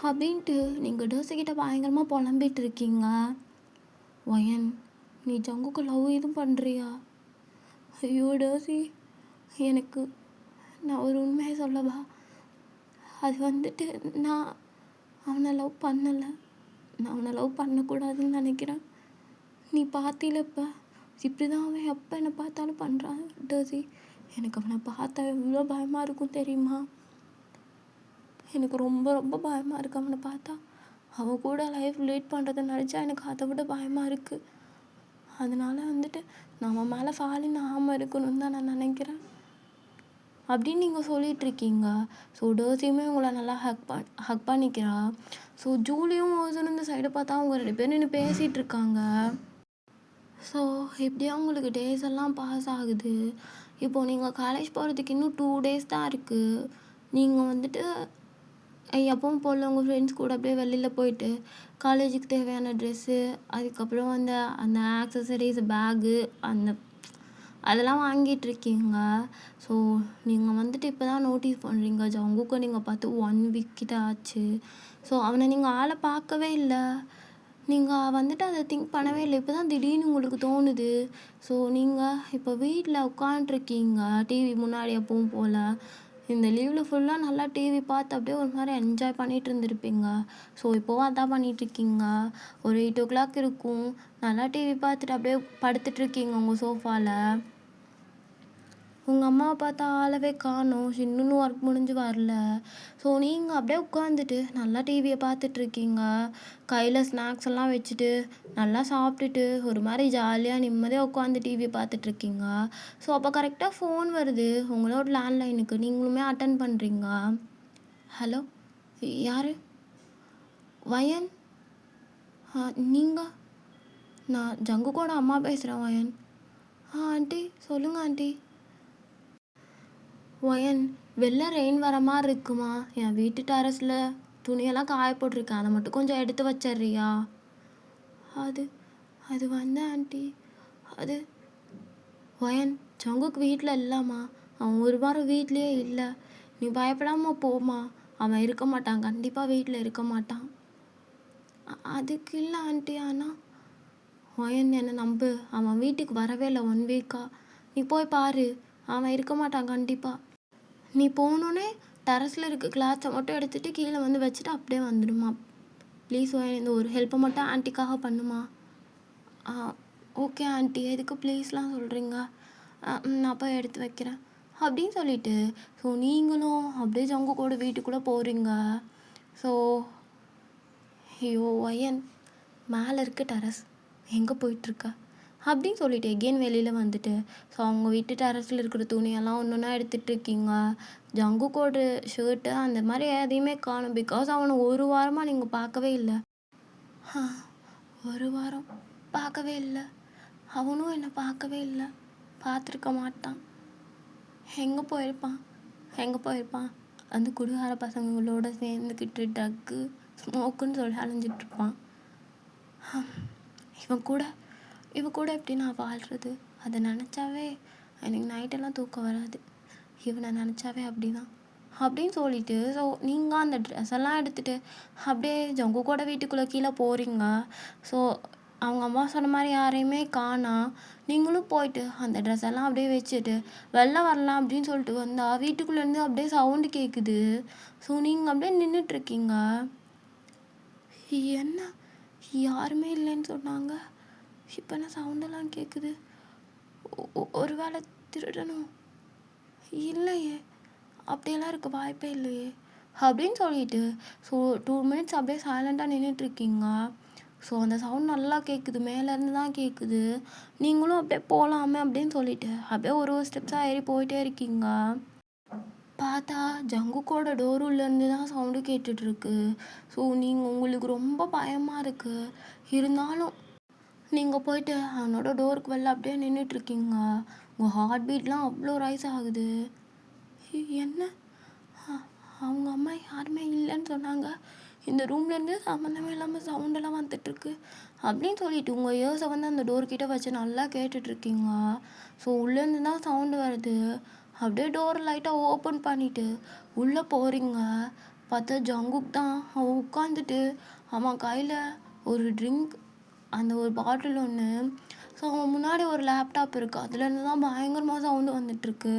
அப்படின்ட்டு நீங்கள் டர்சிக்கிட்ட பயங்கரமாக புலம்பிட்டு இருக்கீங்க. ஒயன் நீ ஜங்குக்கு லவ் எதுவும் பண்ணுறியா? ஐயோ டர்சி, எனக்கு நான் ஒரு உண்மையை சொல்லவா, அது வந்துட்டு நான் அவனை லவ் பண்ணலை, நான் அவனை லவ் பண்ணக்கூடாதுன்னு நினைக்கிறேன். நீ பார்த்தில இப்படி தான் அவன் எப்போ என்னை பார்த்தாலும் பண்ணுறான் டர்சி. எனக்கு அவனை பார்த்தா எவ்வளோ பயமாக இருக்கும் தெரியுமா, எனக்கு ரொம்ப பயமாக இருக்குது அவனை பார்த்தா. அவன் கூட லைஃப் லீட் பண்ணுறதை நினச்சா எனக்கு அதை விட பயமாக இருக்குது. அதனால வந்துட்டு நான் அவன் மேலே ஃபாலின் ஆகாமல் இருக்கணும்னு தான் நான் நினைக்கிறேன் அப்படின்னு நீங்கள் சொல்லிகிட்ருக்கீங்க. ஸோ டர்சியுமே உங்களை நல்லா ஹக் பண்ணிக்கிறா. ஸோ ஜூலியும் ஓசனும் இந்த சைடை பார்த்தா அவங்க 2 பேர் நின்று பேசிகிட்டு இருக்காங்க. ஸோ இப்படியே உங்களுக்கு டேஸ் எல்லாம் பாஸ் ஆகுது. இப்போது நீங்கள் காலேஜ் போகிறதுக்கு இன்னும் 2 days தான் இருக்குது. நீங்கள் வந்துட்டு எப்பவும் போல் உங்கள் ஃப்ரெண்ட்ஸ் கூட அப்படியே வெளியில் போயிட்டு காலேஜுக்கு தேவையான ட்ரெஸ்ஸு, அதுக்கப்புறம் அந்த ஆக்சசரிஸ், பேகு, அதெல்லாம் வாங்கிட்டுருக்கீங்க. ஸோ நீங்கள் வந்துட்டு இப்போ தான் நோட்டீஸ் பண்ணுறீங்க ஜங்குக்கை நீங்கள் பார்த்து 1 week கிட்ட ஆச்சு. ஸோ அவனை நீங்கள் ஆளை பார்க்கவே இல்லை, நீங்கள் வந்துட்டு அதை திங்க் பண்ணவே இல்லை, இப்போ தான் திடீர்னு உங்களுக்கு தோணுது. ஸோ நீங்கள் இப்போ வீட்டில் உட்காண்ட்ருக்கீங்க டிவி முன்னாடி எப்பவும் போல். இந்த லீவில் ஃபுல்லாக நல்லா டிவி பார்த்து அப்படியே ஒரு மாதிரி என்ஜாய் பண்ணிகிட்டு இருந்திருப்பீங்க. ஸோ இப்போவும் அதான் பண்ணிகிட்ருக்கீங்க. ஒரு 8 o'clock இருக்கும், நல்லா டிவி பார்த்துட்டு அப்படியே படுத்துட்ருக்கீங்க உங்கள் சோஃபாவில். உங்கள் அம்மாவை பார்த்தா ஆளவே காணோம், இன்னும் ஒர்க் முடிஞ்சு வரல. ஸோ நீங்கள் அப்படியே உட்காந்துட்டு நல்லா டிவியை பார்த்துட்ருக்கீங்க, கையில் ஸ்நாக்ஸ் எல்லாம் வச்சுட்டு நல்லா சாப்பிட்டுட்டு ஒரு மாதிரி ஜாலியாக நிம்மதியாக உட்காந்து டிவியை பார்த்துட்ருக்கீங்க. ஸோ அப்போ கரெக்டாக ஃபோன் வருது உங்களோட லேண்ட்லைனுக்கு, நீங்களுமே அட்டன் பண்ணுறீங்க. ஹலோ யார்? வயன்? நீங்கள்? நான் ஜங்குக்கோட அம்மா பேசுகிறேன் வயன். ஆண்டி சொல்லுங்க ஆண்டி. ஒயன் வெளில ரெயின் வர மாதிரி இருக்குமா, என் வீட்டு டெரஸில் துணியெல்லாம் காய போட்டிருக்கேன், அதை மட்டும் கொஞ்சம் எடுத்து வச்சிட்றியா? அது அது வந்து ஆண்டி அது ஒயன் ஜங்குக்கு வீட்டில் இல்லைம்மா, அவன் ஒரு வாரம் வீட்லேயே இல்லை. நீ பயப்படாமல் போமா, அவன் இருக்க மாட்டான், கண்டிப்பாக வீட்டில் இருக்க மாட்டான். அதுக்கு இல்லை ஆண்டி, ஆனால் ஒயன் என்னை நம்பு, அவன் வீட்டுக்கு வரவே இல்லை 1 வீக்கா. நீ போய் பாரு, அவன் இருக்க மாட்டான் கண்டிப்பாக. நீ போனோடனே டெரஸில் இருக்க கிளாத்ஸை மட்டும் எடுத்துகிட்டு கீழே வந்து வச்சுட்டு அப்படியே வந்துடுமா. ப்ளீஸ் ஒயன், இந்த ஒரு ஹெல்ப்பை மட்டும் ஆன்ட்டிக்காக பண்ணுமா. ஓகே ஆண்டி, எதுக்கு ப்ளீஸ்லாம் சொல்கிறீங்க, நான் போய் எடுத்து வைக்கிறேன் அப்படின்னு சொல்லிட்டு ஸோ நீங்களும் அப்படியே ஜங்கு கூட வீட்டுக்குள்ளே போகிறீங்க. ஸோ ஐயோ ஒயன், மேலே இருக்க டெரஸ் எங்கே போயிட்டுருக்க அப்படின்னு சொல்லிட்டு எகெயின் வெளியில் வந்துட்டு ஸோ அவங்க வீட்டு டெரஸில் இருக்கிற துணியெல்லாம் ஒன்று ஒன்றா எடுத்துகிட்டு இருக்கீங்க. ஜங்குக்கோட ஷர்ட்டு அந்த மாதிரி எதையுமே காணும், பிகாஸ் அவனை ஒரு வாரமாக நீங்கள் பார்க்கவே இல்லை. ஒரு வாரம் பார்க்கவே இல்லை, அவனும் என்னை பார்க்கவே இல்லை, பார்த்துருக்க மாட்டான். எங்கே போயிருப்பான் அந்த குடிகார பசங்களோட சேர்ந்துக்கிட்டு ட்ரக்கு ஸ்மோக்குன்னு சொல்லி அலைஞ்சிட்ருப்பான். இவன் கூட எப்படி நான் வாழ்கிறது, அதை நினச்சாவே எனக்கு நைட்டெல்லாம் தூக்கம் வராது. இவனை நினச்சாவே அப்படி தான் அப்படின்னு சொல்லிட்டு ஸோ நீங்கள் அந்த ட்ரெஸ் எல்லாம் எடுத்துகிட்டு அப்படியே ஜங்கு கூட வீட்டுக்குள்ளே கீழே போகிறீங்க. ஸோ அவங்க அம்மா சொன்ன மாதிரி யாரையுமே காணா. நீங்களும் போயிட்டு அந்த ட்ரெஸ் எல்லாம் அப்படியே வச்சுட்டு வெளில வரலாம் அப்படின்னு சொல்லிட்டு வந்தால் வீட்டுக்குள்ளேருந்து அப்படியே சவுண்டு கேட்குது. ஸோ நீங்கள் அப்படியே நின்றுட்டுருக்கீங்க. என்ன யாருமே இல்லைன்னு சொன்னாங்க, இப்போ என்ன சவுண்டெல்லாம் கேட்குது, ஒரு வேளை திருடணும், இல்லையே அப்படியெல்லாம் இருக்க வாய்ப்பே இல்லையே அப்படின்னு சொல்லிட்டு ஸோ 2 மினிட்ஸ் அப்படியே சைலண்ட்டாக நின்றுட்டுருக்கீங்க. ஸோ அந்த சவுண்ட் நல்லா கேட்குது, மேலேருந்து தான் கேட்குது. நீங்களும் அப்படியே போகலாமே அப்படின்னு சொல்லிட்டு அப்படியே ஒரு ஸ்டெப்ஸாக ஏறி போயிட்டே இருக்கீங்க. பார்த்தா ஜங்குக்கோட டோர் உள்ளேருந்து தான் சவுண்டு கேட்டுட்ருக்கு. ஸோ உங்களுக்கு ரொம்ப பயமாக இருக்குது. இருந்தாலும் நீங்கள் போயிட்டு அவனோட டோருக்கு வெளில அப்படியே நின்றுட்டுருக்கீங்க. உங்கள் ஹார்ட் பீட்லாம் அவ்வளோ ரைஸ் ஆகுது. என்ன அவங்க அம்மா யாருமே இல்லைன்னு சொன்னாங்க, இந்த ரூம்லேருந்து சம்மந்தமே இல்லாமல் சவுண்டெல்லாம் வந்துட்டுருக்கு அப்படின்னு சொல்லிட்டு உங்கள் இயர்ஸை வந்து அந்த டோர்கிட்ட வச்சு நல்லா கேட்டுட்ருக்கீங்க. ஸோ உள்ளேருந்து தான் சவுண்டு வருது. அப்படியே டோர் லைட்டாக ஓப்பன் பண்ணிவிட்டு உள்ளே போகிறீங்க. பார்த்தா ஜங்குக் தான். அவன் உட்காந்துட்டு அவன் கையில் ஒரு ட்ரிங்க், அந்த ஒரு பாட்டில் ஒன்று. ஸோ அவன் முன்னாடி ஒரு லேப்டாப் இருக்குது, அதுலேருந்து தான் பயங்கரமாக சவுண்டு வந்துட்டுருக்கு.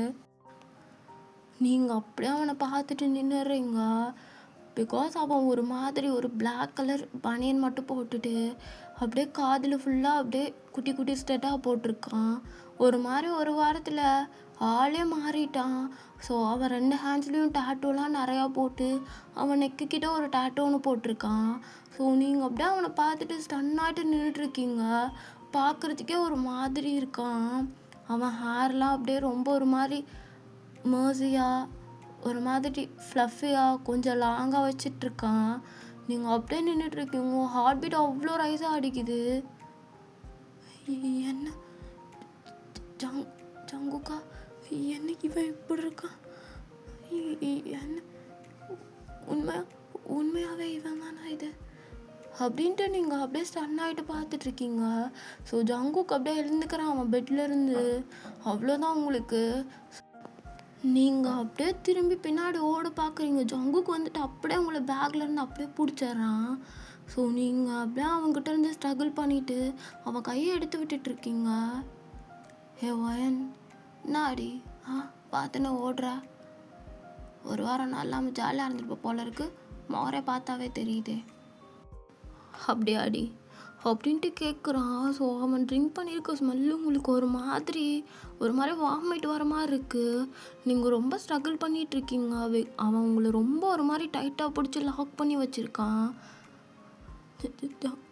நீங்கள் அப்படியே அவனை பார்த்துட்டு நின்றுறீங்க. பிகாஸ் அவன் ஒரு மாதிரி ஒரு பிளாக் கலர் பனியன் மட்டும் போட்டுட்டு அப்படியே காதில் ஃபுல்லாக அப்படியே குட்டி குட்டி ஸ்டெட்டாக போட்டிருக்கான். ஒரு மாதிரி ஒரு வாரத்தில் ஆளே மாறிட்டான். ஸோ அவன் 2 ஹேண்ட்ஸ்லேயும் டேட்டூலாம் நிறையா போட்டு அவன் நெக்கு கிட்ட ஒரு டேட்டூ ஒன்று போட்டிருக்கான். ஸோ நீங்கள் அப்படியே அவனை பார்த்துட்டு ஸ்டன்னாகிட்டு நின்றுட்டுருக்கீங்க. பார்க்குறதுக்கே ஒரு மாதிரி இருக்கான். அவன் ஹேர்லாம் அப்படியே ரொம்ப ஒரு மாதிரி மர்சியாக, ஒரு மாதிரி ஃப்ளஃபியாக கொஞ்சம் லாங்காக வச்சிட்ருக்கான். நீங்கள் அப்படியே நின்றுட்டுருக்கீங்க. உங்கள் ஹார்ட் பீட் அவ்வளோ ரைஸாக அடிக்குது. என்ன ஜங்குக்கா, என்னைக்கு இவன் இப்படி இருக்கான், என்ன உண்மையாகவே இவன் தானா இது அப்படின்ட்டு நீங்கள் அப்படியே ஸ்டன் ஆகிட்டு பார்த்துட்ருக்கீங்க. ஸோ ஜங்குக்கு அப்படியே எழுந்துக்கிறான் அவன் பெட்லேருந்து. அவ்வளோதான் உங்களுக்கு. நீங்கள் அப்படியே திரும்பி பின்னாடி ஓட பார்க்குறீங்க. ஜங்குக்கு வந்துட்டு அப்படியே உங்களை பேக்லேருந்து அப்படியே பிடிச்சிட்றான். ஸோ நீங்கள் அப்படியே அவங்ககிட்ட இருந்து ஸ்ட்ரகிள் பண்ணிவிட்டு அவன் கையை எடுத்து விட்டுட்ருக்கீங்க. ஒயன் நாடி பார்த்துன்னு ஓடுறா, ஒரு வாரம் நல்லாமல் ஜாலியாக இருந்துருப்ப போல இருக்கு, மோரே பார்த்தாவே தெரியுதே அப்படியாடி அப்படின்ட்டு கேட்குறான். ஸோ அவன் ட்ரிங்க் பண்ணியிருக்க ஸ்மெல்லு உங்களுக்கு ஒரு மாதிரி வாமிட் வர மாதிரி இருக்குது. நீங்கள் ரொம்ப ஸ்ட்ரகிள் பண்ணிகிட்ருக்கீங்க. அவன் உங்களை ரொம்ப ஒரு மாதிரி டைட்டாக பிடிச்சி லாக் பண்ணி வச்சுருக்கான்.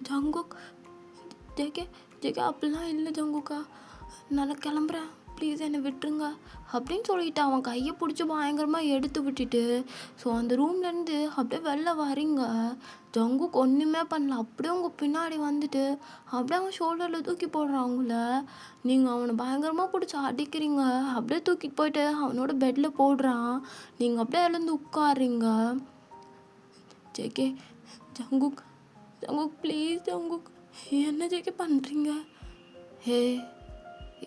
ஜங்குக், ஜெகே அப்படிலாம் இல்லை ஜங்குக்கா, நான் கிளம்புறேன் ப்ளீஸ் என்னை விட்டுருங்க அப்படின்னு சொல்லிட்டு அவன் கையை பிடிச்சி பயங்கரமாக எடுத்து விட்டுட்டு ஸோ அந்த ரூம்லேருந்து அப்படியே வெளில வரீங்க. ஜங்குக் ஒன்றுமே பண்ணல. அப்படியே உங்கள் பின்னாடி வந்துட்டு அப்படியே அவன் ஷோல்டரில் தூக்கி போடுறான் அவங்கள. நீங்கள் அவனை பயங்கரமாக பிடிச்சி அடிக்கிறீங்க. அப்படியே தூக்கிட்டு போயிட்டு அவனோட பெட்டில் போடுறான். நீங்கள் அப்படியே எழுந்து உட்காடுறீங்க. JK, Jungkook Jungkook please Jungkook, என்ன ஜேகே பண்ணுறீங்க? ஹே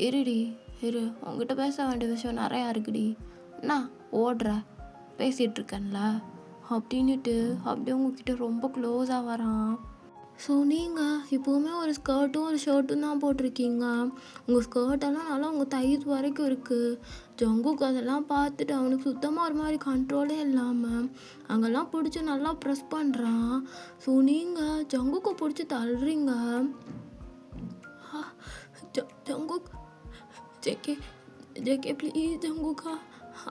இருடி இரு, உங்ககிட்ட பேச வேண்டிய விஷயம் நிறையா இருக்குடி. நான் ஓடுற பேசிகிட்ருக்கேன்ல அப்படின்னுட்டு அப்படியே உங்ககிட்ட ரொம்ப க்ளோஸாக வரான். ஸோ நீங்கள் இப்போவுமே ஒரு ஸ்கர்ட்டும் ஒரு ஷர்ட்டும் தான் போட்டிருக்கீங்க. உங்கள் ஸ்கர்ட்டெல்லாம் நல்லா உங்கள் தைஸ் வரைக்கும் இருக்குது. ஜங்குக்கு அதெல்லாம் பார்த்துட்டு அவனுக்கு சுத்தமாக ஒரு மாதிரி கண்ட்ரோலே இல்லாமல் அங்கெல்லாம் பிடிச்சி நல்லா ப்ரெஸ் பண்ணுறான். ஸோ நீங்கள் ஜங்குக்கு பிடிச்சி தள்ளுறீங்க. ஜங்குக், ஜேகே ஜேகே ப்ளீஸ் ஜங்குக்கா,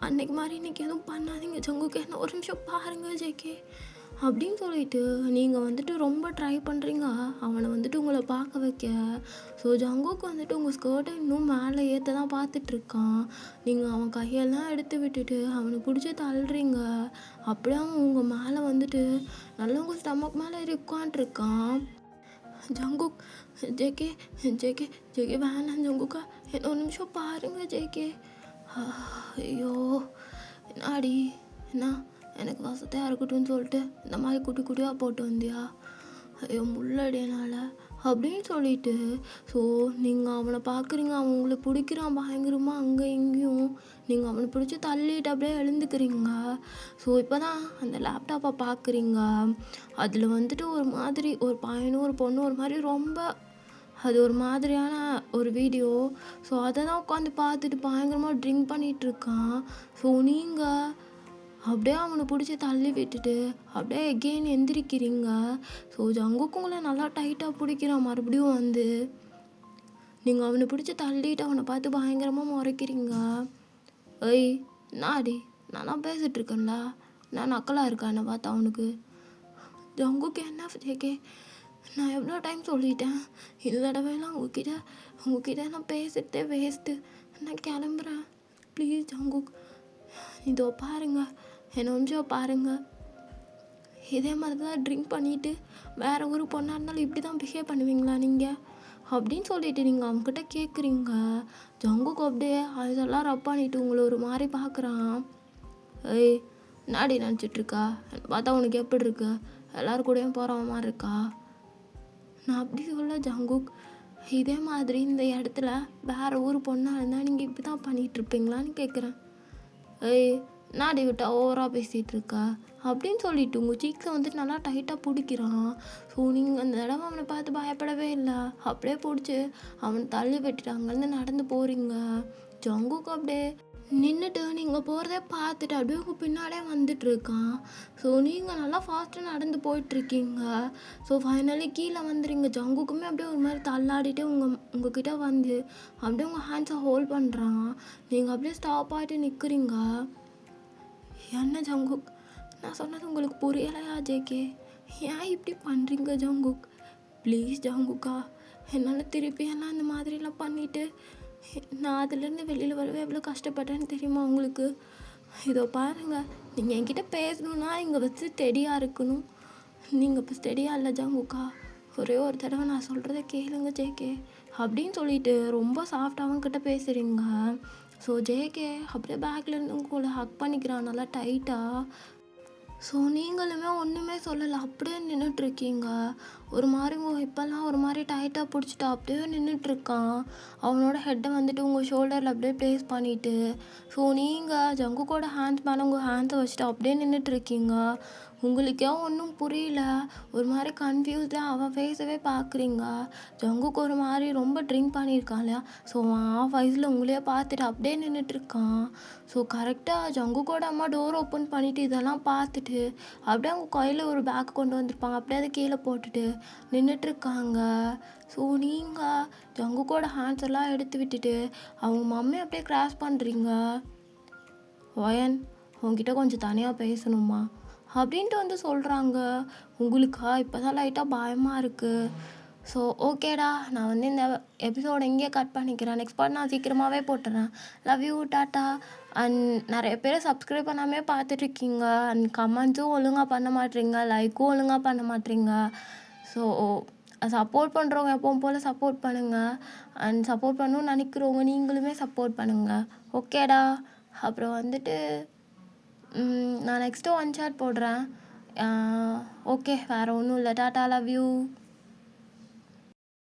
அன்னைக்கு மாதிரி இன்றைக்கி எதுவும் பண்ணாதீங்க ஜங்குக்கு, என்ன ஒரு நிமிஷம் பாருங்கள் ஜேகே அப்படின்னு சொல்லிட்டு நீங்கள் வந்துட்டு ரொம்ப ட்ரை பண்ணுறீங்க அவனை வந்துட்டு உங்களை பார்க்க வைக்க. ஸோ ஜங்குக்கு வந்துட்டு உங்கள் ஸ்கர்ட்டை இன்னும் மேலே ஏற்ற தான் பார்த்துட்ருக்கான். நீங்கள் அவன் கையெல்லாம் எடுத்து விட்டுட்டு அவனை பிடிச்சி தள்ளுறீங்க. அப்படியே அவன் உங்கள் மேலே வந்துட்டு நல்லா உங்கள் ஸ்டமக் மேலே உட்காண்ட்ருக்கான். ஜங்குக், ஜேகே ஜேகே ஜேகே வேணாம் ஜங்குக்கா, என்ன ஒரு நிமிஷம் பாருங்க ஜேகே. ஐயோ என்னாடி, என்ன எனக்கு வசதியாக இருக்கட்டும்னு சொல்லிட்டு இந்த மாதிரி குட்டி குட்டியாக போட்டு வந்தியா? ஐயோ முள்ளடியனால அப்படின்னு சொல்லிட்டு ஸோ நீங்கள் அவனை பார்க்குறீங்க. அவன் உங்களை பிடிக்கிறான் பயங்கரமாக அங்கே இங்கேயும். நீங்கள் அவனை பிடிச்சி தள்ளிட்டு அப்படியே எழுந்துக்கிறீங்க. ஸோ இப்போ தான் அந்த லேப்டாப்பை பார்க்குறீங்க. அதில் வந்துட்டு ஒரு மாதிரி ஒரு பையனும் ஒரு பொண்ணும் ஒரு மாதிரி ரொம்ப அது ஒரு மாதிரியான ஒரு வீடியோ. ஸோ அதை தான் உட்காந்து பார்த்துட்டு பயங்கரமாக ட்ரிங்க் பண்ணிகிட்ருக்கான். ஸோ நீங்கள் அப்படியே அவனை பிடிச்சி தள்ளி விட்டுட்டு அப்படியே எகெயின் எந்திரிக்கிறீங்க. ஸோ ஜங்குக்கு உங்களை நல்லா டைட்டாக பிடிக்கிறான். மறுபடியும் வந்து நீங்கள் அவனை பிடிச்சி தள்ளிட்டு அவனை பார்த்து பயங்கரமாக முறைக்கிறீங்க. ஏய் நாடி, நான் பேசிகிட்ருக்கேன்ல, நான் நக்கலாக இருக்கேன் என்னை பார்த்து அவனுக்கு. ஜங்குக்கு என்ன ஜேகே, நான் எவ்வளோ டைம் சொல்லிட்டேன், இது தடவைலாம் உங்ககிட்ட நான் பேசிட்டே வேஸ்ட்டு, நான் கிளம்புறேன் ப்ளீஸ் ஜங்குக். இதோ பாருங்க, என்ன கொஞ்சம் பாருங்க, இதே மாதிரி தான் ட்ரிங்க் பண்ணிவிட்டு வேறு ஒரு பொண்ணாக இருந்தாலும் இப்படி தான் பிஹேவ் பண்ணுவீங்களா நீங்கள் அப்படின்னு சொல்லிட்டு நீங்கள் அவங்ககிட்ட கேட்குறீங்க. ஜங்குக்கு அப்படியே அதெல்லாம் ரப் பண்ணிவிட்டு உங்களை ஒரு மாதிரி பார்க்குறான். ஏய் நாடி நினச்சிட்ருக்கா, பார்த்தா உனக்கு எப்படி இருக்கு, எல்லோரும் கூடயும் போகிற மாதிரி இருக்கா? நான் அப்படி சொல்ல ஜங்குக், இதே மாதிரி இந்த இடத்துல வேறு ஒரு பொண்ணாக இருந்தால் நீங்கள் இப்படி தான் பண்ணிகிட்ருப்பீங்களான்னு கேட்குறேன். ஏய் நாடி விட்டா ஓவராக பேசிகிட்ருக்கா அப்படின்னு சொல்லிட்டு உங்கள் சீக்ஸை வந்துட்டு நல்லா டைட்டாக பிடிக்கிறான். ஸோ நீங்கள் அந்த தடவை அவனை பார்த்து பயப்படவே இல்லை. அப்படியே பிடிச்சி அவனை தள்ளி விட்டுட்டு அங்கேருந்து நடந்து போகிறீங்க. ஜங்குக்கு அப்படியே நின்றுட்டு நீங்கள் போகிறதே பார்த்துட்டு அப்படியே உங்கள் பின்னாடியே வந்துட்டுருக்கான். ஸோ நீங்கள் நல்லா ஃபாஸ்ட்டாக நடந்து போயிட்டுருக்கீங்க. ஸோ ஃபைனலி கீழே வந்துடுங்க. ஜங்குக்குமே அப்படியே ஒரு மாதிரி தள்ளாடிட்டு உங்ககிட்ட வந்து அப்படியே உங்கள் ஹேண்ட்ஸை ஹோல்ட் பண்ணுறான். நீங்கள் அப்படியே ஸ்டாப் ஆகிட்டு நிற்கிறீங்க. என்ன ஜங்குக், நான் சொன்னது உங்களுக்கு புரியலையா ஜேகே? ஏன் இப்படி பண்ணுறீங்க ஜங்குக்? ப்ளீஸ் ஜங்குக்கா, என்னால் திருப்பியெல்லாம் இந்த மாதிரிலாம் பண்ணிவிட்டு நான் அதுலேருந்து வெளியில் வரவே எவ்வளோ கஷ்டப்பட்டேன்னு தெரியுமா உங்களுக்கு? இதோ பாருங்கள், நீங்கள் என்கிட்ட பேசணுன்னா இங்கே வச்சு ஸ்டெடியாக இருக்கணும். நீங்கள் இப்போ ஸ்டெடியாக இல்லை ஜங்குக்கா, ஒரே ஒரு தடவை நான் சொல்கிறத கேளுங்க ஜேகே அப்படின்னு சொல்லிட்டு ரொம்ப சாஃப்டாகவும் கிட்ட பேசுகிறீங்க. ஸோ ஜேகே அப்படியே பேக்லேருந்து உங்களை ஹக் பண்ணிக்கிறான் நல்லா டைட்டாக. ஸோ நீங்களுமே ஒன்றுமே சொல்லலை, அப்படியே நின்றுட்டுருக்கீங்க. ஒரு மாதிரி உங்கள் இப்போல்லாம் ஒரு மாதிரி டைட்டாக பிடிச்சிட்டு அப்படியே நின்றுட்டுருக்கான். அவனோட ஹெட்டை வந்துட்டு உங்கள் ஷோல்டரில் அப்படியே ப்ளேஸ் பண்ணிவிட்டு ஸோ நீங்கள் ஜங்குக்கோட ஹேண்ட்ஸ் மேலே உங்கள் ஹேண்ட்ஸை வச்சுட்டு அப்படியே நின்றுட்டுருக்கீங்க. உங்களுக்கே ஒன்றும் புரியல, ஒரு மாதிரி கன்ஃபியூஸ்டாக அவன் ஃபேஸவே பார்க்குறீங்க. ஜங்குக்கு ஒரு மாதிரி ரொம்ப ட்ரிங்க் பண்ணியிருக்கான் இல்லையா, ஸோ அவன் ஆஃப் ஐஸில் உங்களையே பார்த்துட்டு அப்படியே நின்றுட்டுருக்கான். ஸோ கரெக்டாக ஜங்குக்கோட அம்மா டோர் ஓப்பன் பண்ணிவிட்டு இதெல்லாம் பார்த்துட்டு அப்படியே அவங்க கையில் ஒரு பேக் கொண்டு வந்திருப்பாங்க, அப்படியே அதை கீழே போட்டுட்டு நின்றுட்டுருக்காங்க. ஸோ நீங்கள் ஜங்குக்கோட ஹேண்ட்ஸ் எல்லாம் எடுத்து விட்டுட்டு அவங்க மம்மி அப்படியே கிராஸ் பண்ணுறீங்க. ஒயன், உங்ககிட்ட கொஞ்சம் தனியாக பேசணுமா அப்படின்ட்டு வந்து சொல்கிறாங்க. உங்களுக்கா இப்போ தான் லைட்டாக பயமாக இருக்குது. ஸோ ஓகேடா, நான் வந்து இந்த எபிசோட இங்கேயே கட் பண்ணிக்கிறேன். நெக்ஸ்ட் பார்ட் நான் சீக்கிரமாகவே போட்டுறேன். Love you, tata. அண்ட் நிறைய பேர் சப்ஸ்கிரைப் பண்ணாமே பார்த்துட்ருக்கீங்க. அண்ட் கமெண்ட்ஸும் ஒழுங்காக பண்ண மாட்றீங்க, லைக்கும் ஒழுங்காக பண்ண மாட்றீங்க. ஸோ சப்போர்ட் பண்ணுறவங்க எப்பவும் போல் சப்போர்ட் பண்ணுங்கள். அண்ட் சப்போர்ட் பண்ணணும்னு நினைக்கிறவங்க நீங்களுமே சப்போர்ட் பண்ணுங்கள். ஓகேடா. அப்புறம் வந்துட்டு நான் நெக்ஸ்ட்டு ஒன் ஷாட் போடுறேன். ஓகே, வேறு ஒன்றும் இல்லை. Tata, love you.